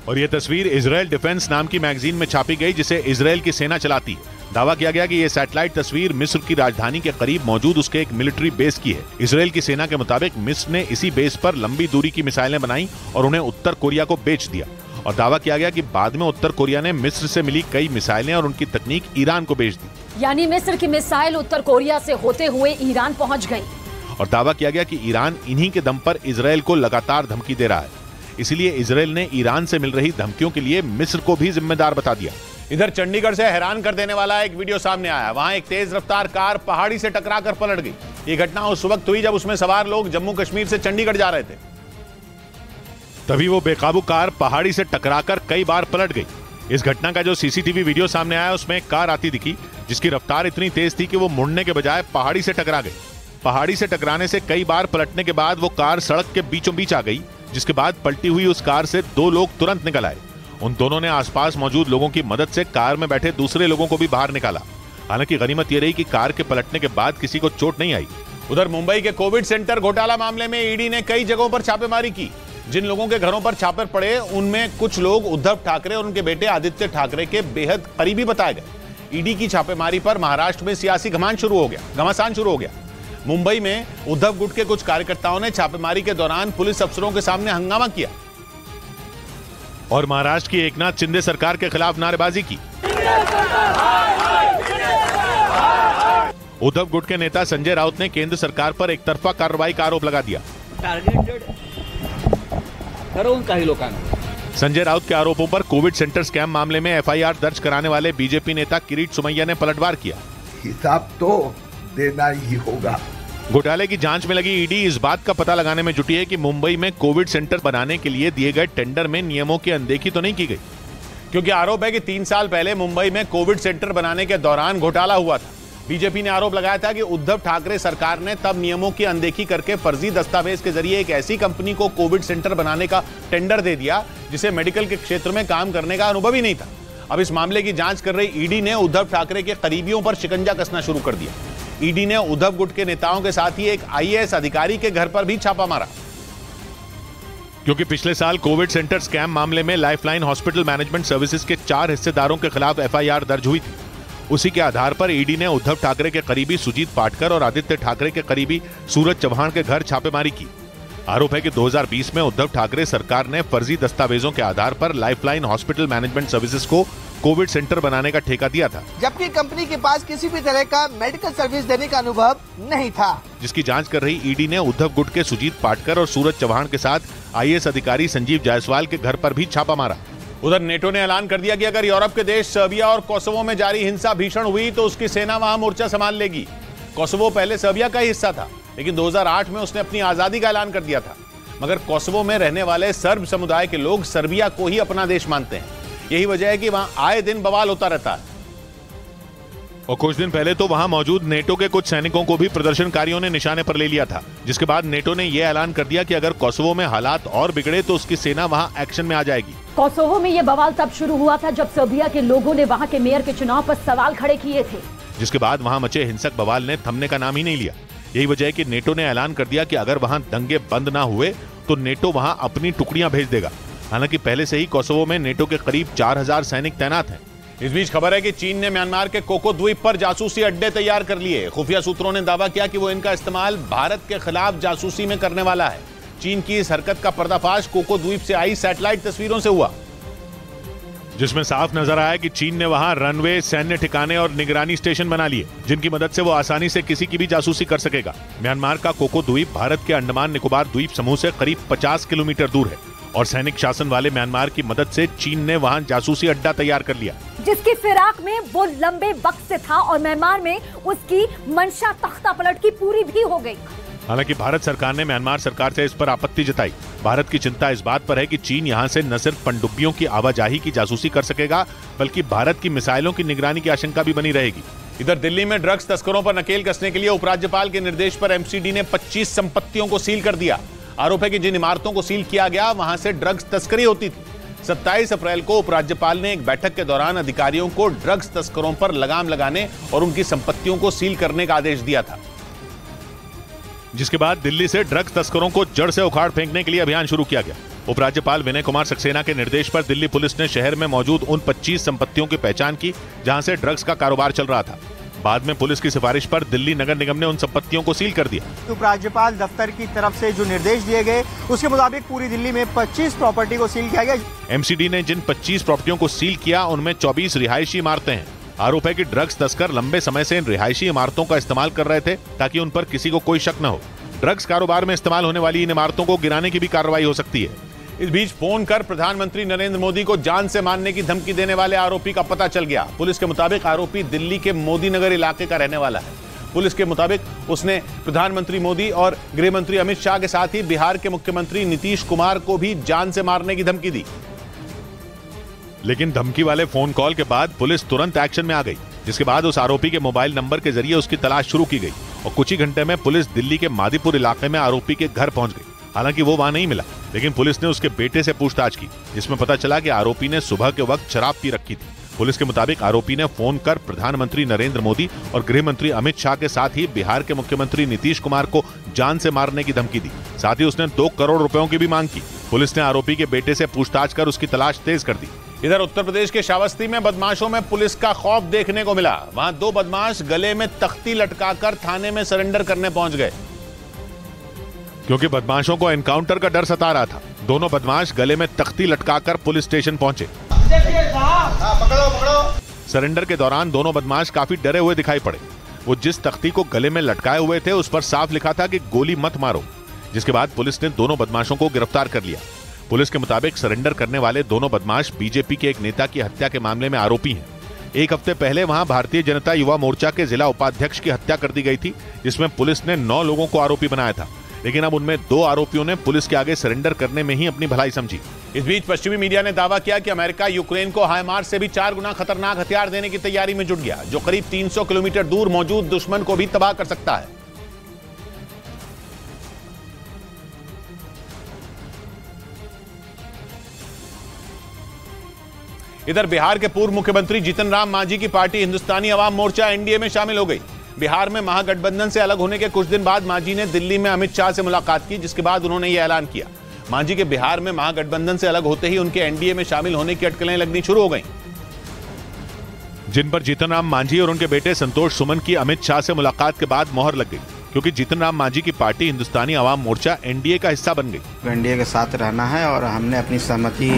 और यह तस्वीर इजरायल डिफेंस नाम की मैगजीन में छापी गई, जिसे इजरायल की सेना चलाती है। दावा किया गया कि यह सैटेलाइट तस्वीर मिस्र की राजधानी के करीब मौजूद उसके एक मिलिट्री बेस की है। इजरायल की सेना के मुताबिक मिस्र ने इसी बेस पर लंबी दूरी की मिसाइलें बनाई और उन्हें उत्तर कोरिया को बेच दिया। और दावा किया गया कि बाद में उत्तर कोरिया ने मिस्र से मिली कई मिसाइलें और उनकी तकनीक ईरान को बेच दी। यानी मिस्र की मिसाइल उत्तर कोरिया से होते हुए ईरान पहुंच गई। और दावा किया गया कि ईरान इन्हीं के दम पर इजरायल को लगातार धमकी दे रहा है। इसलिए इजरायल ने ईरान से मिल रही धमकियों के लिए मिस्र को भी जिम्मेदार बता दिया। इधर चंडीगढ़ से हैरान कर देने वाला एक वीडियो सामने आया। वहां एक तेज रफ्तार कार पहाड़ी से टकराकर पलट गई। ये घटना उस वक्त हुई जब उसमें सवार लोग जम्मू कश्मीर से चंडीगढ़ जा रहे थे। तभी वो बेकाबू कार पहाड़ी से टकराकर कई बार पलट गई। इस घटना का जो सीसीटीवी वीडियो सामने आया उसमें एक कार आती दिखी जिसकी रफ्तार इतनी तेज थी कि वो मुड़ने के बजाय पहाड़ी से टकरा गई। पहाड़ी से टकराने से कई बार पलटने के बाद वो कार सड़क के बीचों बीच आ गई, जिसके बाद पलटी हुई उस कार से 2 लोग तुरंत निकल आए। उन दोनों ने आसपास मौजूद लोगों की मदद से कार में बैठे दूसरे लोगों को भी बाहर निकाला। हालांकि गनीमत यह रही कि कार के पलटने के बाद किसी को चोट नहीं आई। उधर मुंबई के कोविड सेंटर घोटाला मामले में ईडी ने कई जगहों पर छापेमारी की। जिन लोगों के घरों पर छापे पड़े उनमें कुछ लोग उद्धव ठाकरे और उनके बेटे आदित्य ठाकरे के बेहद करीबी बताए गए। ईडी की छापेमारी पर महाराष्ट्र में सियासी घमासान शुरू हो गया। मुंबई में उद्धव गुट के कुछ कार्यकर्ताओं ने छापेमारी के दौरान पुलिस अफसरों के सामने हंगामा किया और महाराष्ट्र की एकनाथ शिंदे सरकार के खिलाफ नारेबाजी की। उद्धव गुट के नेता संजय राउत ने केंद्र सरकार पर एकतरफा कार्रवाई का आरोप लगा दिया। टार्गेटेड ठरवून काही लोकांना। संजय राउत के आरोपों पर कोविड सेंटर स्कैम मामले में एफआईआर दर्ज कराने वाले बीजेपी नेता किरीट सोमैया ने पलटवार किया। हिसाब तो देना ही होगा। घोटाले की जांच में लगी ईडी इस बात का पता लगाने में जुटी है कि मुंबई में कोविड सेंटर बनाने के लिए दिए गए टेंडर में नियमों की अनदेखी तो नहीं की गई, क्योंकि आरोप है कि 3 साल पहले मुंबई में कोविड सेंटर बनाने के दौरान घोटाला हुआ था। बीजेपी ने आरोप लगाया था कि उद्धव ठाकरे सरकार ने तब नियमों की अनदेखी करके फर्जी दस्तावेज के जरिए एक ऐसी कंपनी को कोविड सेंटर बनाने का टेंडर दे दिया जिसे मेडिकल के क्षेत्र में काम करने का अनुभव ही नहीं था। अब इस मामले की जांच कर रही ईडी ने उद्धव ठाकरे के करीबियों पर शिकंजा कसना शुरू कर दिया। ईडी ने उद्धव गुट के नेताओं के साथ ही एक आईएएस अधिकारी के घर पर भी छापा मारा, क्योंकि पिछले साल कोविड सेंटर स्कैम मामले में लाइफलाइन हॉस्पिटल मैनेजमेंट सर्विसेज के 4 हिस्सेदारों के खिलाफ एफआईआर दर्ज हुई थी। उसी के आधार पर ईडी ने उद्धव ठाकरे के करीबी सुजीत पाटकर और आदित्य ठाकरे के करीबी सूरज चौहान के घर छापेमारी की। आरोप है कि 2020 में उद्धव ठाकरे सरकार ने फर्जी दस्तावेजों के आधार पर लाइफलाइन हॉस्पिटल मैनेजमेंट सर्विसेज को कोविड सेंटर बनाने का ठेका दिया था, जबकि कंपनी के पास किसी भी तरह का मेडिकल सर्विस देने का अनुभव नहीं था। जिसकी जांच कर रही ईडी ने उद्धव गुट के सुजीत पाटकर और सूरज चौहान के साथ आईएएस अधिकारी संजीव जायसवाल के घर पर भी छापा मारा। उधर नेटो ने ऐलान कर दिया कि अगर यूरोप के देश सर्बिया और कोसोवो में जारी हिंसा भीषण हुई तो उसकी सेना वहां मोर्चा संभाल लेगी। कोसोवो पहले सर्बिया का ही हिस्सा था, लेकिन 2008 में उसने अपनी आजादी का ऐलान कर दिया था। मगर कोसोवो में रहने वाले सर्ब समुदाय के लोग सर्बिया को ही अपना देश मानते हैं। यही वजह है कि वहां आए दिन बवाल होता रहता है। और कुछ दिन पहले तो वहां मौजूद नेटो के कुछ सैनिकों को भी प्रदर्शनकारियों ने निशाने पर ले लिया था, जिसके बाद नेटो ने यह ऐलान कर दिया कि अगर कोसोवो में हालात और बिगड़े तो उसकी सेना वहां एक्शन में आ जाएगी। कोसोवो में यह बवाल तब शुरू हुआ था जब सर्बिया के लोगों ने वहां के मेयर के चुनाव पर सवाल खड़े किए थे, जिसके बाद वहां मचे हिंसक बवाल ने थमने का नाम ही नहीं लिया। यही वजह है कि नेटो ने ऐलान कर दिया कि अगर वहां दंगे बंद ना हुए तो नेटो वहां अपनी टुकड़ियां भेज देगा। हालांकि पहले से ही कोसोवो में नेटो के करीब 4000 सैनिक तैनात हैं। इस बीच खबर है कि चीन ने म्यांमार के कोको द्वीप पर जासूसी अड्डे तैयार कर लिए। खुफिया सूत्रों ने दावा किया कि वो इनका इस्तेमाल भारत के खिलाफ जासूसी में करने वाला है। चीन की इस हरकत का पर्दाफाश कोको द्वीप से आई सैटेलाइट तस्वीरों से हुआ, जिसमें साफ नजर आया कि चीन ने वहां रनवे, सैन्य ठिकाने और निगरानी स्टेशन बना लिए, जिनकी मदद से वो आसानी से किसी की भी जासूसी कर सकेगा। म्यांमार का कोको द्वीप भारत के अंडमान निकोबार द्वीप समूह से करीब 50 किलोमीटर दूर है और सैनिक शासन वाले म्यांमार की मदद से चीन ने वहां जासूसी अड्डा तैयार कर लिया, जिसकी फिराक में वो लंबे वक्त से था और म्यांमार में उसकी मंशा तख्ता पलट की पूरी भी हो गई। हालांकि भारत सरकार ने म्यांमार सरकार से इस पर आपत्ति जताई। भारत की चिंता इस बात पर है कि चीन यहां से न सिर्फ पनडुब्बियों की आवाजाही की जासूसी कर सकेगा, बल्कि भारत की मिसाइलों की निगरानी की आशंका भी बनी रहेगी। इधर दिल्ली में ड्रग्स तस्करों पर नकेल कसने के लिए उपराज्यपाल के निर्देश पर एमसीडी ने 25 संपत्तियों को सील कर दिया। आरोप है कि जिन इमारतों को सील किया गया वहां से ड्रग्स तस्करी होती थी। 27 अप्रैल को उपराज्यपाल ने एक बैठक के दौरान अधिकारियों को ड्रग्स तस्करों पर लगाम लगाने और उनकी संपत्तियों को सील करने का आदेश दिया था, जिसके बाद दिल्ली से ड्रग्स तस्करों को जड़ से उखाड़ फेंकने के लिए अभियान शुरू किया गया। उपराज्यपाल विनय कुमार सक्सेना के निर्देश पर दिल्ली पुलिस ने शहर में मौजूद उन 25 संपत्तियों की पहचान की जहां से ड्रग्स का कारोबार चल रहा था। बाद में पुलिस की सिफारिश पर दिल्ली नगर निगम ने उन संपत्तियों को सील कर दिया। उपराज्यपाल दफ्तर की तरफ से जो निर्देश दिए गए उसके मुताबिक पूरी दिल्ली में 25 प्रॉपर्टी को सील किया गया। एमसीडी ने जिन 25 प्रॉपर्टियों को सील किया उनमें 24 रिहायशी इमारतें हैं। आरोप है कि ड्रग्स तस्कर लंबे समय से इन रिहायशी इमारतों का इस्तेमाल कर रहे थे ताकि उन पर किसी को कोई शक न हो। ड्रग्स कारोबार में इस्तेमाल होने वाली इन इमारतों को गिराने की भी कार्रवाई हो सकती है। इस बीच फोन कर प्रधानमंत्री नरेंद्र मोदी को जान से मारने की धमकी देने वाले आरोपी का पता चल गया। पुलिस के मुताबिक आरोपी दिल्ली के मोदी नगर इलाके का रहने वाला है। पुलिस के मुताबिक उसने प्रधानमंत्री मोदी और गृह मंत्री अमित शाह के साथ ही बिहार के मुख्यमंत्री नीतीश कुमार को भी जान से मारने की धमकी दी। लेकिन धमकी वाले फोन कॉल के बाद पुलिस तुरंत एक्शन में आ गई, जिसके बाद उस आरोपी के मोबाइल नंबर के जरिए उसकी तलाश शुरू की गई और कुछ ही घंटे में पुलिस दिल्ली के मादीपुर इलाके में आरोपी के घर पहुंच गई। हालांकि वो वहां नहीं मिला, लेकिन पुलिस ने उसके बेटे से पूछताछ की, जिसमें पता चला कि आरोपी ने सुबह के वक्त शराब पी रखी थी। पुलिस के मुताबिक आरोपी ने फोन कर प्रधानमंत्री नरेंद्र मोदी और गृह मंत्री अमित शाह के साथ ही बिहार के मुख्यमंत्री नीतीश कुमार को जान से मारने की धमकी दी। साथ ही उसने 2 करोड़ रुपयों की भी मांग की। पुलिस ने आरोपी के बेटे से पूछताछ कर उसकी तलाश तेज कर दी। इधर उत्तर प्रदेश के श्रावस्ती में बदमाशों में पुलिस का खौफ देखने को मिला। वहां 2 बदमाश गले में तख्ती लटकाकर थाने में सरेंडर करने पहुंच गए। क्योंकि बदमाशों को एनकाउंटर का डर सता रहा था, दोनों बदमाश गले में तख्ती लटकाकर पुलिस स्टेशन पहुंचे। सरेंडर के दौरान दोनों बदमाश काफी डरे हुए दिखाई पड़े। वो जिस तख्ती को गले में लटकाए हुए थे उस पर साफ लिखा था कि गोली मत मारो, जिसके बाद पुलिस ने दोनों बदमाशों को गिरफ्तार कर लिया। पुलिस के मुताबिक सरेंडर करने वाले दोनों बदमाश बीजेपी के एक नेता की हत्या के मामले में आरोपी हैं। एक हफ्ते पहले वहां भारतीय जनता युवा मोर्चा के जिला उपाध्यक्ष की हत्या कर दी गई थी, जिसमें पुलिस ने 9 लोगों को आरोपी बनाया था। लेकिन अब उनमें 2 आरोपियों ने पुलिस के आगे सरेंडर करने में ही अपनी भलाई समझी। इस बीच पश्चिमी मीडिया ने दावा किया कि अमेरिका यूक्रेन को हाइमार्स से भी 4 गुना खतरनाक हथियार देने की तैयारी में जुट गया, जो करीब 300 किलोमीटर दूर मौजूद दुश्मन को भी तबाह कर सकता है। इधर बिहार के पूर्व मुख्यमंत्री जीतन राम मांझी की पार्टी हिंदुस्तानी अवाम मोर्चा एनडीए में शामिल हो गई। बिहार में महागठबंधन से अलग होने के कुछ दिन बाद मांझी ने दिल्ली में अमित शाह से मुलाकात की, जिसके बाद उन्होंने यह ऐलान किया। मांझी के बिहार में महागठबंधन से अलग होते ही उनके एनडीए में शामिल होने की अटकलें लगनी शुरू हो गईं, जिन पर जीतन राम मांझी और उनके बेटे संतोष सुमन की अमित शाह से मुलाकात के बाद मोहर लग गई, क्योंकि जीतन राम मांझी की पार्टी हिंदुस्तानी अवाम मोर्चा एनडीए का हिस्सा बन गई। एनडीए के साथ रहना है और हमने अपनी सहमति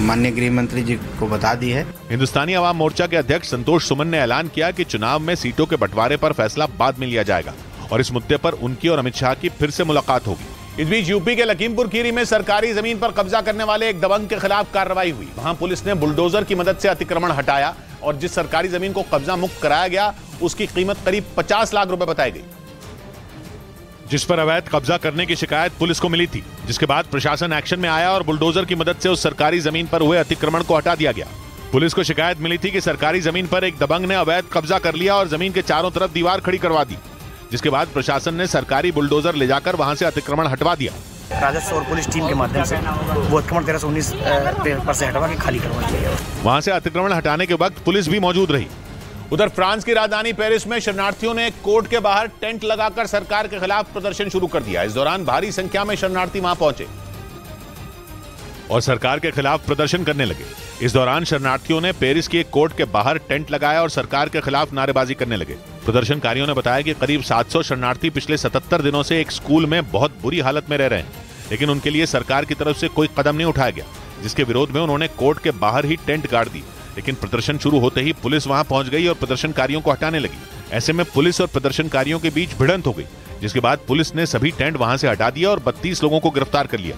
माननीय गृह मंत्री जी को बता दी है। हिंदुस्तानी अवाम मोर्चा के अध्यक्ष संतोष सुमन ने ऐलान किया कि चुनाव में सीटों के बंटवारे पर फैसला बाद में लिया जाएगा और इस मुद्दे पर उनकी और अमित शाह की फिर से मुलाकात होगी। इस बीच यूपी के लखीमपुर खीरी में सरकारी जमीन पर कब्जा करने वाले एक दबंग के खिलाफ कार्रवाई हुई। वहां पुलिस ने बुलडोजर की मदद से अतिक्रमण हटाया और जिस सरकारी जमीन को कब्जा मुक्त कराया गया उसकी कीमत करीब 50 लाख रुपए बताई गई, जिस पर अवैध कब्जा करने की शिकायत पुलिस को मिली थी, जिसके बाद प्रशासन एक्शन में आया और बुलडोजर की मदद से उस सरकारी जमीन पर हुए अतिक्रमण को हटा दिया गया। पुलिस को शिकायत मिली थी कि सरकारी जमीन पर एक दबंग ने अवैध कब्जा कर लिया और जमीन के चारों तरफ दीवार खड़ी करवा दी, जिसके बाद प्रशासन ने सरकारी बुलडोजर ले जाकर वहां से अतिक्रमण हटवा दिया। राजस्व और पुलिस टीम के माध्यम से वो अतिक्रमण 1319 पर से हटवा के खाली करवा दिया। वहां से अतिक्रमण हटाने के वक्त पुलिस भी मौजूद रही। उधर फ्रांस की राजधानी पेरिस में शरणार्थियों ने कोर्ट के बाहर टेंट लगाकर सरकार के खिलाफ प्रदर्शन शुरू कर दिया। इस दौरान भारी संख्या में शरणार्थी वहां पहुंचे और सरकार के खिलाफ प्रदर्शन करने लगे। इस दौरान शरणार्थियों ने पेरिस की एक कोर्ट के बाहर टेंट लगाया और सरकार के खिलाफ नारेबाजी करने लगे। प्रदर्शनकारियों ने बताया कि करीब 700 शरणार्थी पिछले 77 दिनों से एक स्कूल में बहुत बुरी हालत में रह रहे हैं, लेकिन उनके लिए सरकार की तरफ से कोई कदम नहीं उठाया गया, जिसके विरोध में उन्होंने कोर्ट के बाहर ही टेंट गाड़ दी। लेकिन प्रदर्शन शुरू होते ही पुलिस वहां पहुंच गई और प्रदर्शनकारियों को हटाने लगी। ऐसे में पुलिस और प्रदर्शनकारियों के बीच भिड़ंत हो गई, जिसके बाद पुलिस ने सभी टेंट वहां से हटा दिया और 32 लोगों को गिरफ्तार कर लिया।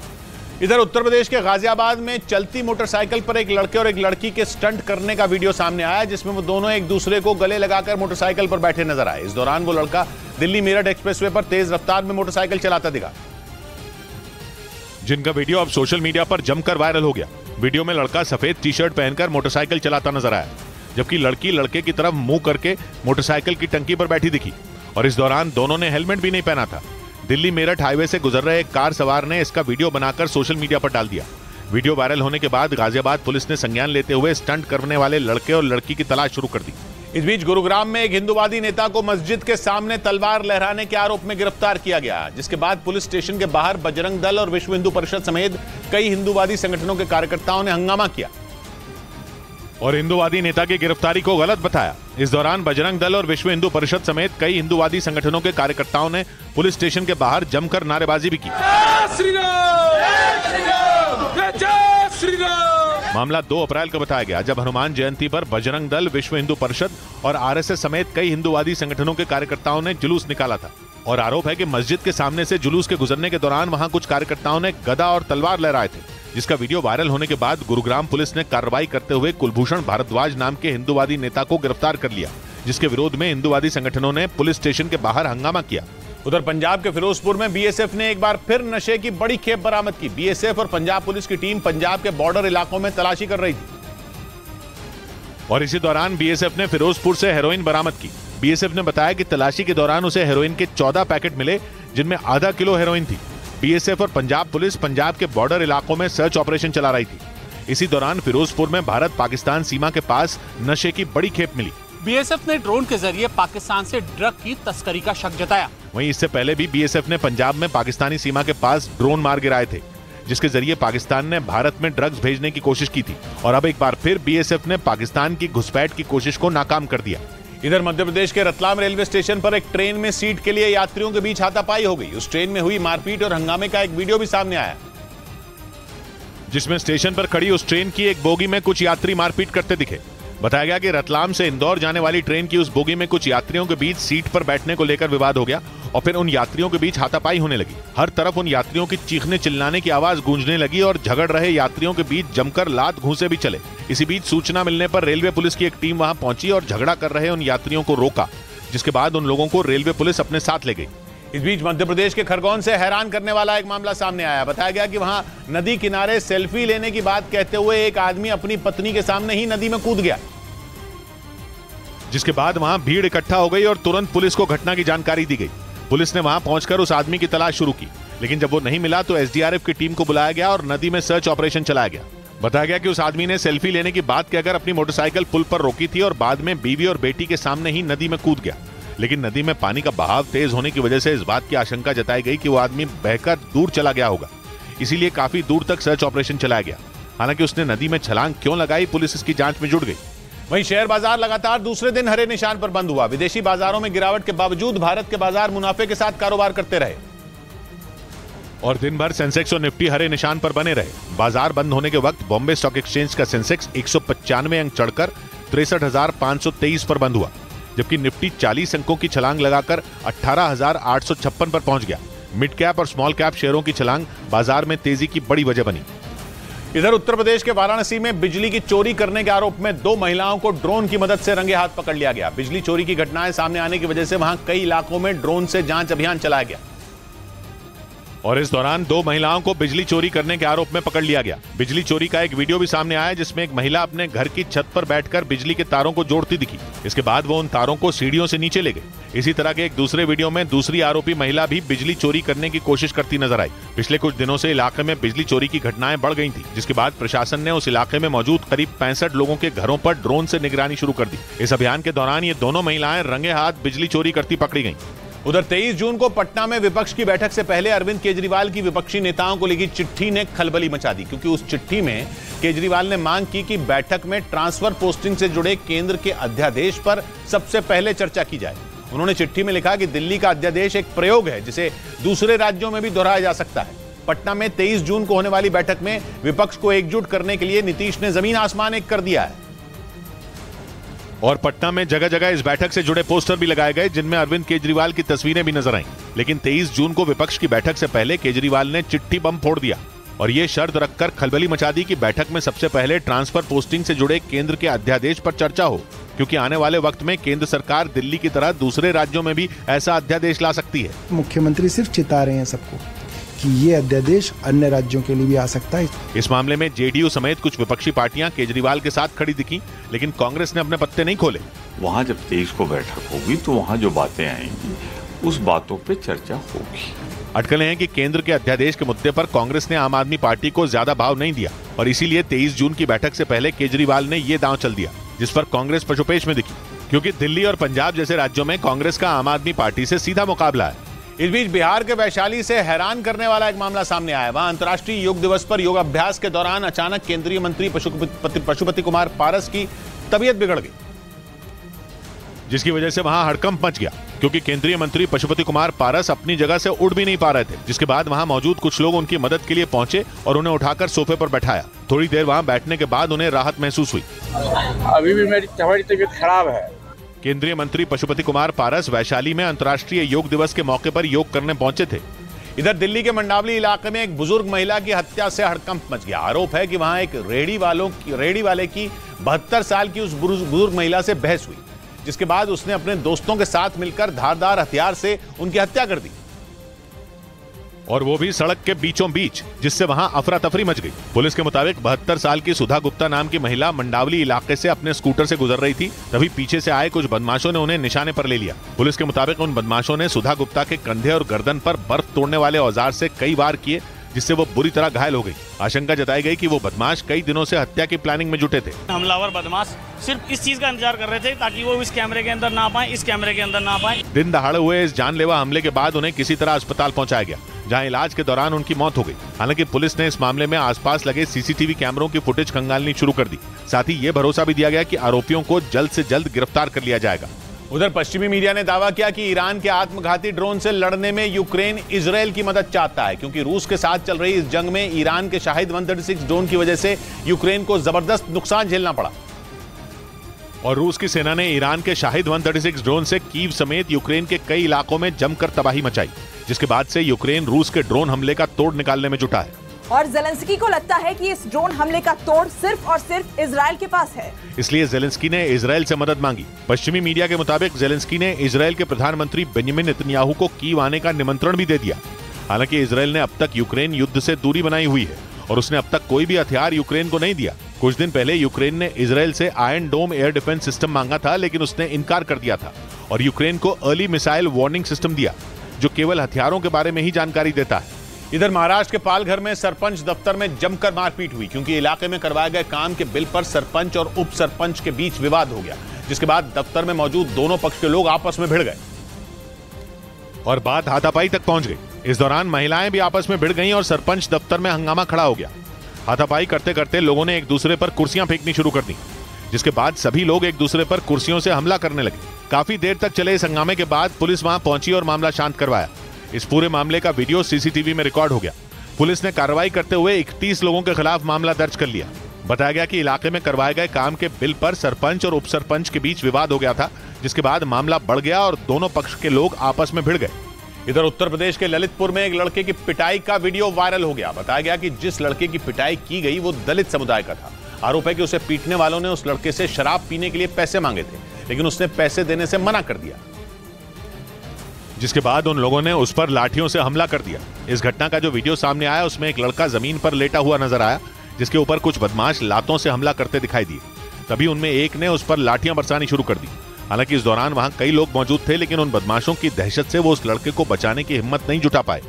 इधर उत्तर प्रदेश के गाजियाबाद में चलती मोटरसाइकिल पर एक लड़के और एक लड़की के स्टंट करने का वीडियो सामने आया, जिसमें वो दोनों एक दूसरे को गले लगाकर मोटरसाइकिल पर बैठे नजर आए। इस दौरान वो लड़का दिल्ली मेरठ एक्सप्रेसवे पर तेज रफ्तार में मोटरसाइकिल चलाता दिखा, जिनका वीडियो अब सोशल मीडिया पर जमकर वायरल हो गया। वीडियो में लड़का सफेद टी शर्ट पहनकर मोटरसाइकिल चलाता नजर आया, जबकि लड़की लड़के की तरफ मुंह करके मोटरसाइकिल की टंकी पर बैठी दिखी और इस दौरान दोनों ने हेलमेट भी नहीं पहना था। दिल्ली मेरठ हाईवे से गुजर रहे एक कार सवार ने इसका वीडियो बनाकर सोशल मीडिया पर डाल दिया। वीडियो वायरल होने के बाद गाजियाबाद पुलिस ने संज्ञान लेते हुए स्टंट करने वाले लड़के और लड़की की तलाश शुरू कर दी। इस बीच गुरुग्राम में एक हिंदूवादी नेता को मस्जिद के सामने तलवार लहराने के आरोप में गिरफ्तार किया गया, जिसके बाद पुलिस स्टेशन के बाहर बजरंग दल और विश्व हिंदू परिषद समेत कई हिंदूवादी संगठनों के कार्यकर्ताओं ने हंगामा किया और हिंदूवादी नेता की गिरफ्तारी को गलत बताया। इस दौरान बजरंग दल और विश्व हिंदू परिषद समेत कई हिंदूवादी संगठनों के कार्यकर्ताओं ने पुलिस स्टेशन के बाहर जमकर नारेबाजी भी की। मामला 2 अप्रैल को बताया गया, जब हनुमान जयंती पर बजरंग दल, विश्व हिंदू परिषद और आरएसएस समेत कई हिंदूवादी संगठनों के कार्यकर्ताओं ने जुलूस निकाला था। और आरोप है कि मस्जिद के सामने से जुलूस के गुजरने के दौरान वहां कुछ कार्यकर्ताओं ने गदा और तलवार लहराए थे, जिसका वीडियो वायरल होने के बाद गुरुग्राम पुलिस ने कार्रवाई करते हुए कुलभूषण भारद्वाज नाम के हिंदूवादी नेता को गिरफ्तार कर लिया, जिसके विरोध में हिंदूवादी संगठनों ने पुलिस स्टेशन के बाहर हंगामा किया। उधर पंजाब के फिरोजपुर में बीएसएफ ने एक बार फिर नशे की बड़ी खेप बरामद की। बीएसएफ और पंजाब पुलिस की टीम पंजाब के बॉर्डर इलाकों में तलाशी कर रही थी और इसी दौरान बीएसएफ ने फिरोजपुर से हेरोइन बरामद की। बीएसएफ ने बताया कि तलाशी के दौरान उसे हेरोइन के 14 पैकेट मिले, जिनमें आधा किलो हेरोइन थी। बीएसएफ और पंजाब पुलिस पंजाब के बॉर्डर इलाकों में सर्च ऑपरेशन चला रही थी। इसी दौरान फिरोजपुर में भारत पाकिस्तान सीमा के पास नशे की बड़ी खेप मिली। बीएसएफ ने ड्रोन के जरिए पाकिस्तान से ड्रग की तस्करी का शक जताया। वहीं इससे पहले भी बीएसएफ ने पंजाब में पाकिस्तानी सीमा के पास ड्रोन मार गिराए थे, जिसके जरिए पाकिस्तान ने भारत में ड्रग्स भेजने की कोशिश की थी और अब एक बार फिर बीएसएफ ने पाकिस्तान की घुसपैठ की कोशिश को नाकाम कर दिया। इधर मध्य प्रदेश के रतलाम रेलवे स्टेशन पर एक ट्रेन में सीट के लिए यात्रियों के बीच हाथापाई हो गई। उस ट्रेन में हुई मारपीट और हंगामे का एक वीडियो भी सामने आया, जिसमें स्टेशन पर खड़ी उस ट्रेन की एक बोगी में कुछ यात्री मारपीट करते दिखे। बताया गया कि रतलाम से इंदौर जाने वाली ट्रेन की उस बोगी में कुछ यात्रियों के बीच सीट पर बैठने को लेकर विवाद हो गया और फिर उन यात्रियों के बीच हाथापाई होने लगी। हर तरफ उन यात्रियों की चीखने चिल्लाने की आवाज गूंजने लगी और झगड़ रहे यात्रियों के बीच जमकर लात घूंसे भी चले। इसी बीच सूचना मिलने पर रेलवे पुलिस की एक टीम वहां पहुंची और झगड़ा कर रहे उन यात्रियों को रोका, जिसके बाद उन लोगों को रेलवे पुलिस अपने साथ ले गई। इस बीच मध्य प्रदेश के खरगोन से हैरान करने वाला एक मामला सामने आया। बताया गया कि वहां नदी किनारे सेल्फी लेने की बात कहते हुए एक आदमी अपनी पत्नी के सामने ही नदी में कूद गया, जिसके बाद वहां भीड़ इकट्ठा हो गई और तुरंत पुलिस को घटना की जानकारी दी गई। पुलिस ने वहां पहुंचकर उस आदमी की तलाश शुरू की, लेकिन जब वो नहीं मिला तो एसडीआरएफ की टीम को बुलाया गया और नदी में सर्च ऑपरेशन चलाया गया। बताया गया कि उस आदमी ने सेल्फी लेने की बात कहकर अपनी मोटरसाइकिल पुल पर रोकी थी और बाद में बीवी और बेटी के सामने ही नदी में कूद गया, लेकिन नदी में पानी का बहाव तेज होने की वजह से इस बात की आशंका जताई गई कि वो आदमी बहकर दूर चला गया होगा, इसीलिए काफी दूर तक सर्च ऑपरेशन चलाया गया। हालांकि उसने नदी में छलांग क्यों लगाई, पुलिस इसकी जांच में जुट गई। वहीं शेयर बाजार लगातार दूसरे दिन हरे निशान पर बंद हुआ। विदेशी बाजारों में गिरावट के बावजूद भारत के बाजार मुनाफे के साथ कारोबार करते रहे और दिन भर सेंसेक्स और निफ्टी हरे निशान पर बने रहे। बाजार बंद होने के वक्त बॉम्बे स्टॉक एक्सचेंज का सेंसेक्स 195 अंक चढ़कर 63,523 पर बंद हुआ, जबकि निफ्टी 40 अंकों की छलांग लगाकर 18,856 पर पहुंच गया। मिड कैप और स्मॉल कैप शेयरों की छलांग बाजार में तेजी की बड़ी वजह बनी। इधर उत्तर प्रदेश के वाराणसी में बिजली की चोरी करने के आरोप में 2 महिलाओं को ड्रोन की मदद से रंगे हाथ पकड़ लिया गया। बिजली चोरी की घटनाएं सामने आने की वजह से वहां कई इलाकों में ड्रोन से जांच अभियान चलाया गया और इस दौरान 2 महिलाओं को बिजली चोरी करने के आरोप में पकड़ लिया गया। बिजली चोरी का एक वीडियो भी सामने आया, जिसमें एक महिला अपने घर की छत पर बैठकर बिजली के तारों को जोड़ती दिखी। इसके बाद वो उन तारों को सीढ़ियों से नीचे ले गई। इसी तरह के एक दूसरे वीडियो में दूसरी आरोपी महिला भी बिजली चोरी करने की कोशिश करती नजर आई। पिछले कुछ दिनों से इलाके में बिजली चोरी की घटनाएं बढ़ गई थी, जिसके बाद प्रशासन ने उस इलाके में मौजूद करीब 65 लोगों के घरों पर ड्रोन से निगरानी शुरू कर दी। इस अभियान के दौरान ये दोनों महिलाएं रंगे हाथ बिजली चोरी करती पकड़ी गईं। उधर 23 जून को पटना में विपक्ष की बैठक से पहले अरविंद केजरीवाल की विपक्षी नेताओं को लिखी चिट्ठी ने खलबली मचा दी, क्योंकि उस चिट्ठी में केजरीवाल ने मांग की कि बैठक में ट्रांसफर पोस्टिंग से जुड़े केंद्र के अध्यादेश पर सबसे पहले चर्चा की जाए। उन्होंने चिट्ठी में लिखा कि दिल्ली का अध्यादेश एक प्रयोग है जिसे दूसरे राज्यों में भी दोहराया जा सकता है। पटना में 23 जून को होने वाली बैठक में विपक्ष को एकजुट करने के लिए नीतीश ने जमीन आसमान एक कर दिया है और पटना में जगह जगह इस बैठक से जुड़े पोस्टर भी लगाए गए, जिनमें अरविंद केजरीवाल की तस्वीरें भी नजर आईं। लेकिन 23 जून को विपक्ष की बैठक से पहले केजरीवाल ने चिट्ठी बम फोड़ दिया और ये शर्त रखकर खलबली मचा दी कि बैठक में सबसे पहले ट्रांसफर पोस्टिंग से जुड़े केंद्र के अध्यादेश पर चर्चा हो, क्योंकि आने वाले वक्त में केंद्र सरकार दिल्ली की तरह दूसरे राज्यों में भी ऐसा अध्यादेश ला सकती है। मुख्यमंत्री सिर्फ चिता रहे हैं सबको कि ये अध्यादेश अन्य राज्यों के लिए भी आ सकता है। इस मामले में जेडीयू समेत कुछ विपक्षी पार्टियां केजरीवाल के साथ खड़ी दिखी, लेकिन कांग्रेस ने अपने पत्ते नहीं खोले। वहाँ जब 23 को बैठक होगी तो वहाँ जो बातें आएंगी उस बातों पे चर्चा होगी। अटकलें हैं कि केंद्र के अध्यादेश के मुद्दे पर कांग्रेस ने आम आदमी पार्टी को ज्यादा भाव नहीं दिया और इसीलिए 23 जून की बैठक से पहले केजरीवाल ने ये दांव चल दिया, जिस पर कांग्रेस पशुपेश में दिखी, क्योंकि दिल्ली और पंजाब जैसे राज्यों में कांग्रेस का आम आदमी पार्टी से सीधा मुकाबला है। इस बीच बिहार के वैशाली से हैरान करने वाला एक मामला सामने आया। वहां अंतर्राष्ट्रीय योग दिवस पर योगाभ्यास के दौरान अचानक केंद्रीय मंत्री पशुपति कुमार पारस की तबीयत बिगड़ गई, जिसकी वजह से वहां हड़कंप मच गया, क्योंकि केंद्रीय मंत्री पशुपति कुमार पारस अपनी जगह से उड़ भी नहीं पा रहे थे। जिसके बाद वहां मौजूद कुछ लोग उनकी मदद के लिए पहुंचे और उन्हें उठाकर सोफे पर बैठाया। थोड़ी देर वहां बैठने के बाद उन्हें राहत महसूस हुई। अभी भी मेरी तबीयत खराब है, केंद्रीय मंत्री पशुपति कुमार पारस वैशाली में अंतर्राष्ट्रीय योग दिवस के मौके पर योग करने पहुंचे थे। इधर दिल्ली के मंडावली इलाके में एक बुजुर्ग महिला की हत्या से हड़कंप मच गया। आरोप है कि वहां एक रेहड़ी वाले की 72 साल की उस बुजुर्ग महिला से बहस हुई, जिसके बाद उसने अपने दोस्तों के साथ मिलकर धारदार हथियार से उनकी हत्या कर दी, और वो भी सड़क के बीचों बीच, जिससे वहां अफरा तफरी मच गई। पुलिस के मुताबिक 72 साल की सुधा गुप्ता नाम की महिला मंडावली इलाके से अपने स्कूटर से गुजर रही थी, तभी पीछे से आए कुछ बदमाशों ने उन्हें निशाने पर ले लिया। पुलिस के मुताबिक उन बदमाशों ने सुधा गुप्ता के कंधे और गर्दन पर बर्फ तोड़ने वाले औजार से कई वार किए, जिससे वो बुरी तरह घायल हो गई। आशंका जताई गई कि वो बदमाश कई दिनों से हत्या की प्लानिंग में जुटे थे। हमलावर बदमाश सिर्फ इस चीज का इंतजार कर रहे थे ताकि वो इस कैमरे के अंदर ना पाए, इस कैमरे के अंदर ना पाए। दिन दहाड़े हुए इस जानलेवा हमले के बाद उन्हें किसी तरह अस्पताल पहुंचाया गया, जहां इलाज के दौरान उनकी मौत हो गई। हालांकि पुलिस ने इस मामले में आसपास लगे सीसीटीवी कैमरों की फुटेज खंगालनी शुरू कर दी। साथ ही ये भरोसा भी दिया गया कि आरोपियों को जल्द से जल्द गिरफ्तार कर लिया जाएगा। उधर पश्चिमी मीडिया ने दावा किया कि ईरान के आत्मघाती ड्रोन से लड़ने में यूक्रेन इजरायल की मदद चाहता है, क्योंकि रूस के साथ चल रही इस जंग में ईरान के शाहिद 136 ड्रोन की वजह से यूक्रेन को जबरदस्त नुकसान झेलना पड़ा। और रूस की सेना ने ईरान के शाहिद 136 ड्रोन से कीव समेत यूक्रेन के कई इलाकों में जमकर तबाही मचाई, जिसके बाद से यूक्रेन रूस के ड्रोन हमले का तोड़ निकालने में जुटा है। और ज़ेलेंस्की को लगता है कि इस ड्रोन हमले का तोड़ सिर्फ और सिर्फ इजरायल के पास है, इसलिए ज़ेलेंस्की ने इजरायल से मदद मांगी। पश्चिमी मीडिया के मुताबिक ज़ेलेंस्की ने इजरायल के प्रधानमंत्री बेंजामिन नेतन्याहू को कीव आने का निमंत्रण भी दे दिया। हालांकि इजरायल ने अब तक यूक्रेन युद्ध से दूरी बनाई हुई है और उसने अब तक कोई भी हथियार यूक्रेन को नहीं दिया। कुछ दिन पहले यूक्रेन ने इजरायल से आयरन डोम एयर डिफेंस सिस्टम मांगा था, लेकिन उसने इनकार कर दिया था और यूक्रेन को अर्ली मिसाइल वार्निंग सिस्टम दिया, जो केवल हथियारों के बारे में ही जानकारी देता है। इधर महाराष्ट्र के पालघर में सरपंच दफ्तर में जमकर मारपीट हुई, क्योंकि इलाके में करवाए गए काम के बिल पर सरपंच और उप सरपंच के बीच विवाद हो गया, जिसके बाद दफ्तर में मौजूद दोनों पक्ष के लोग आपस में भिड़ गए और बात हाथापाई तक पहुंच गई। इस दौरान महिलाएं भी आपस में भिड़ गईं और सरपंच दफ्तर में हंगामा खड़ा हो गया। हाथापाई करते करते लोगों ने एक दूसरे पर कुर्सियां फेंकनी शुरू कर दी, जिसके बाद सभी लोग एक दूसरे पर कुर्सियों से हमला करने लगे। काफी देर तक चले इस हंगामे के बाद पुलिस वहां पहुंची और मामला शांत करवाया। इस पूरे मामले का वीडियो सीसीटीवी में रिकॉर्ड हो गया। पुलिस ने कार्रवाई करते हुए 31 लोगों के खिलाफ मामला दर्ज कर लिया। बताया गया कि इलाके में करवाए गए काम के बिल पर सरपंच और उप सरपंच के बीच विवाद हो गया था, जिसके बाद मामला बढ़ गया और दोनों पक्ष के लोग आपस में भिड़ गए। इधर उत्तर प्रदेश के ललितपुर में एक लड़के की पिटाई का वीडियो वायरल हो गया। बताया गया कि जिस लड़के की पिटाई की गई वो दलित समुदाय का था। आरोप है कि उसे पीटने वालों ने उस लड़के से शराब पीने के लिए पैसे मांगे थे, लेकिन उसने पैसे देने से मना कर दिया, जिसके बाद उन लोगों ने उस पर लाठियों से हमला कर दिया। इस घटना का जो वीडियो सामने आया उसमें एक लड़का जमीन पर लेटा हुआ नजर आया, जिसके ऊपर कुछ बदमाश लातों से हमला करते दिखाई दिए। तभी उनमें एक ने उस पर लाठियां बरसानी शुरू कर दी। हालांकि इस दौरान वहां कई लोग मौजूद थे, लेकिन उन बदमाशों की दहशत से वो उस लड़के को बचाने की हिम्मत नहीं जुटा पाए।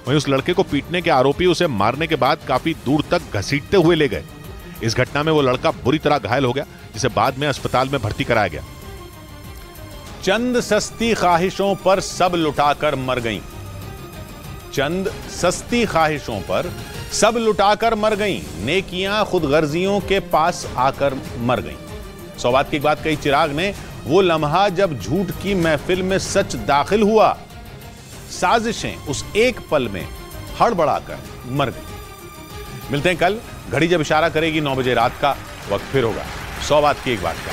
वहीं उस लड़के को पीटने के आरोपी उसे मारने के बाद काफी दूर तक घसीटते हुए ले गए। इस घटना में वो लड़का बुरी तरह घायल हो गया, जिसे बाद में अस्पताल में भर्ती कराया गया। चंद सस्ती ख्वाहिशों पर सब लुटाकर मर गईं। चंद सस्ती ख्वाहिशों पर सब लुटाकर मर गईं, नेकियां खुदगर्जियों के पास आकर मर गईं। सौगात की बात कही चिराग ने, वो लम्हा जब झूठ की महफिल में सच दाखिल हुआ, साजिशें उस एक पल में हड़बड़ाकर मर गईं। मिलते हैं कल, घड़ी जब इशारा करेगी 9 बजे रात का, वक्त फिर होगा 100 बात की एक बात का।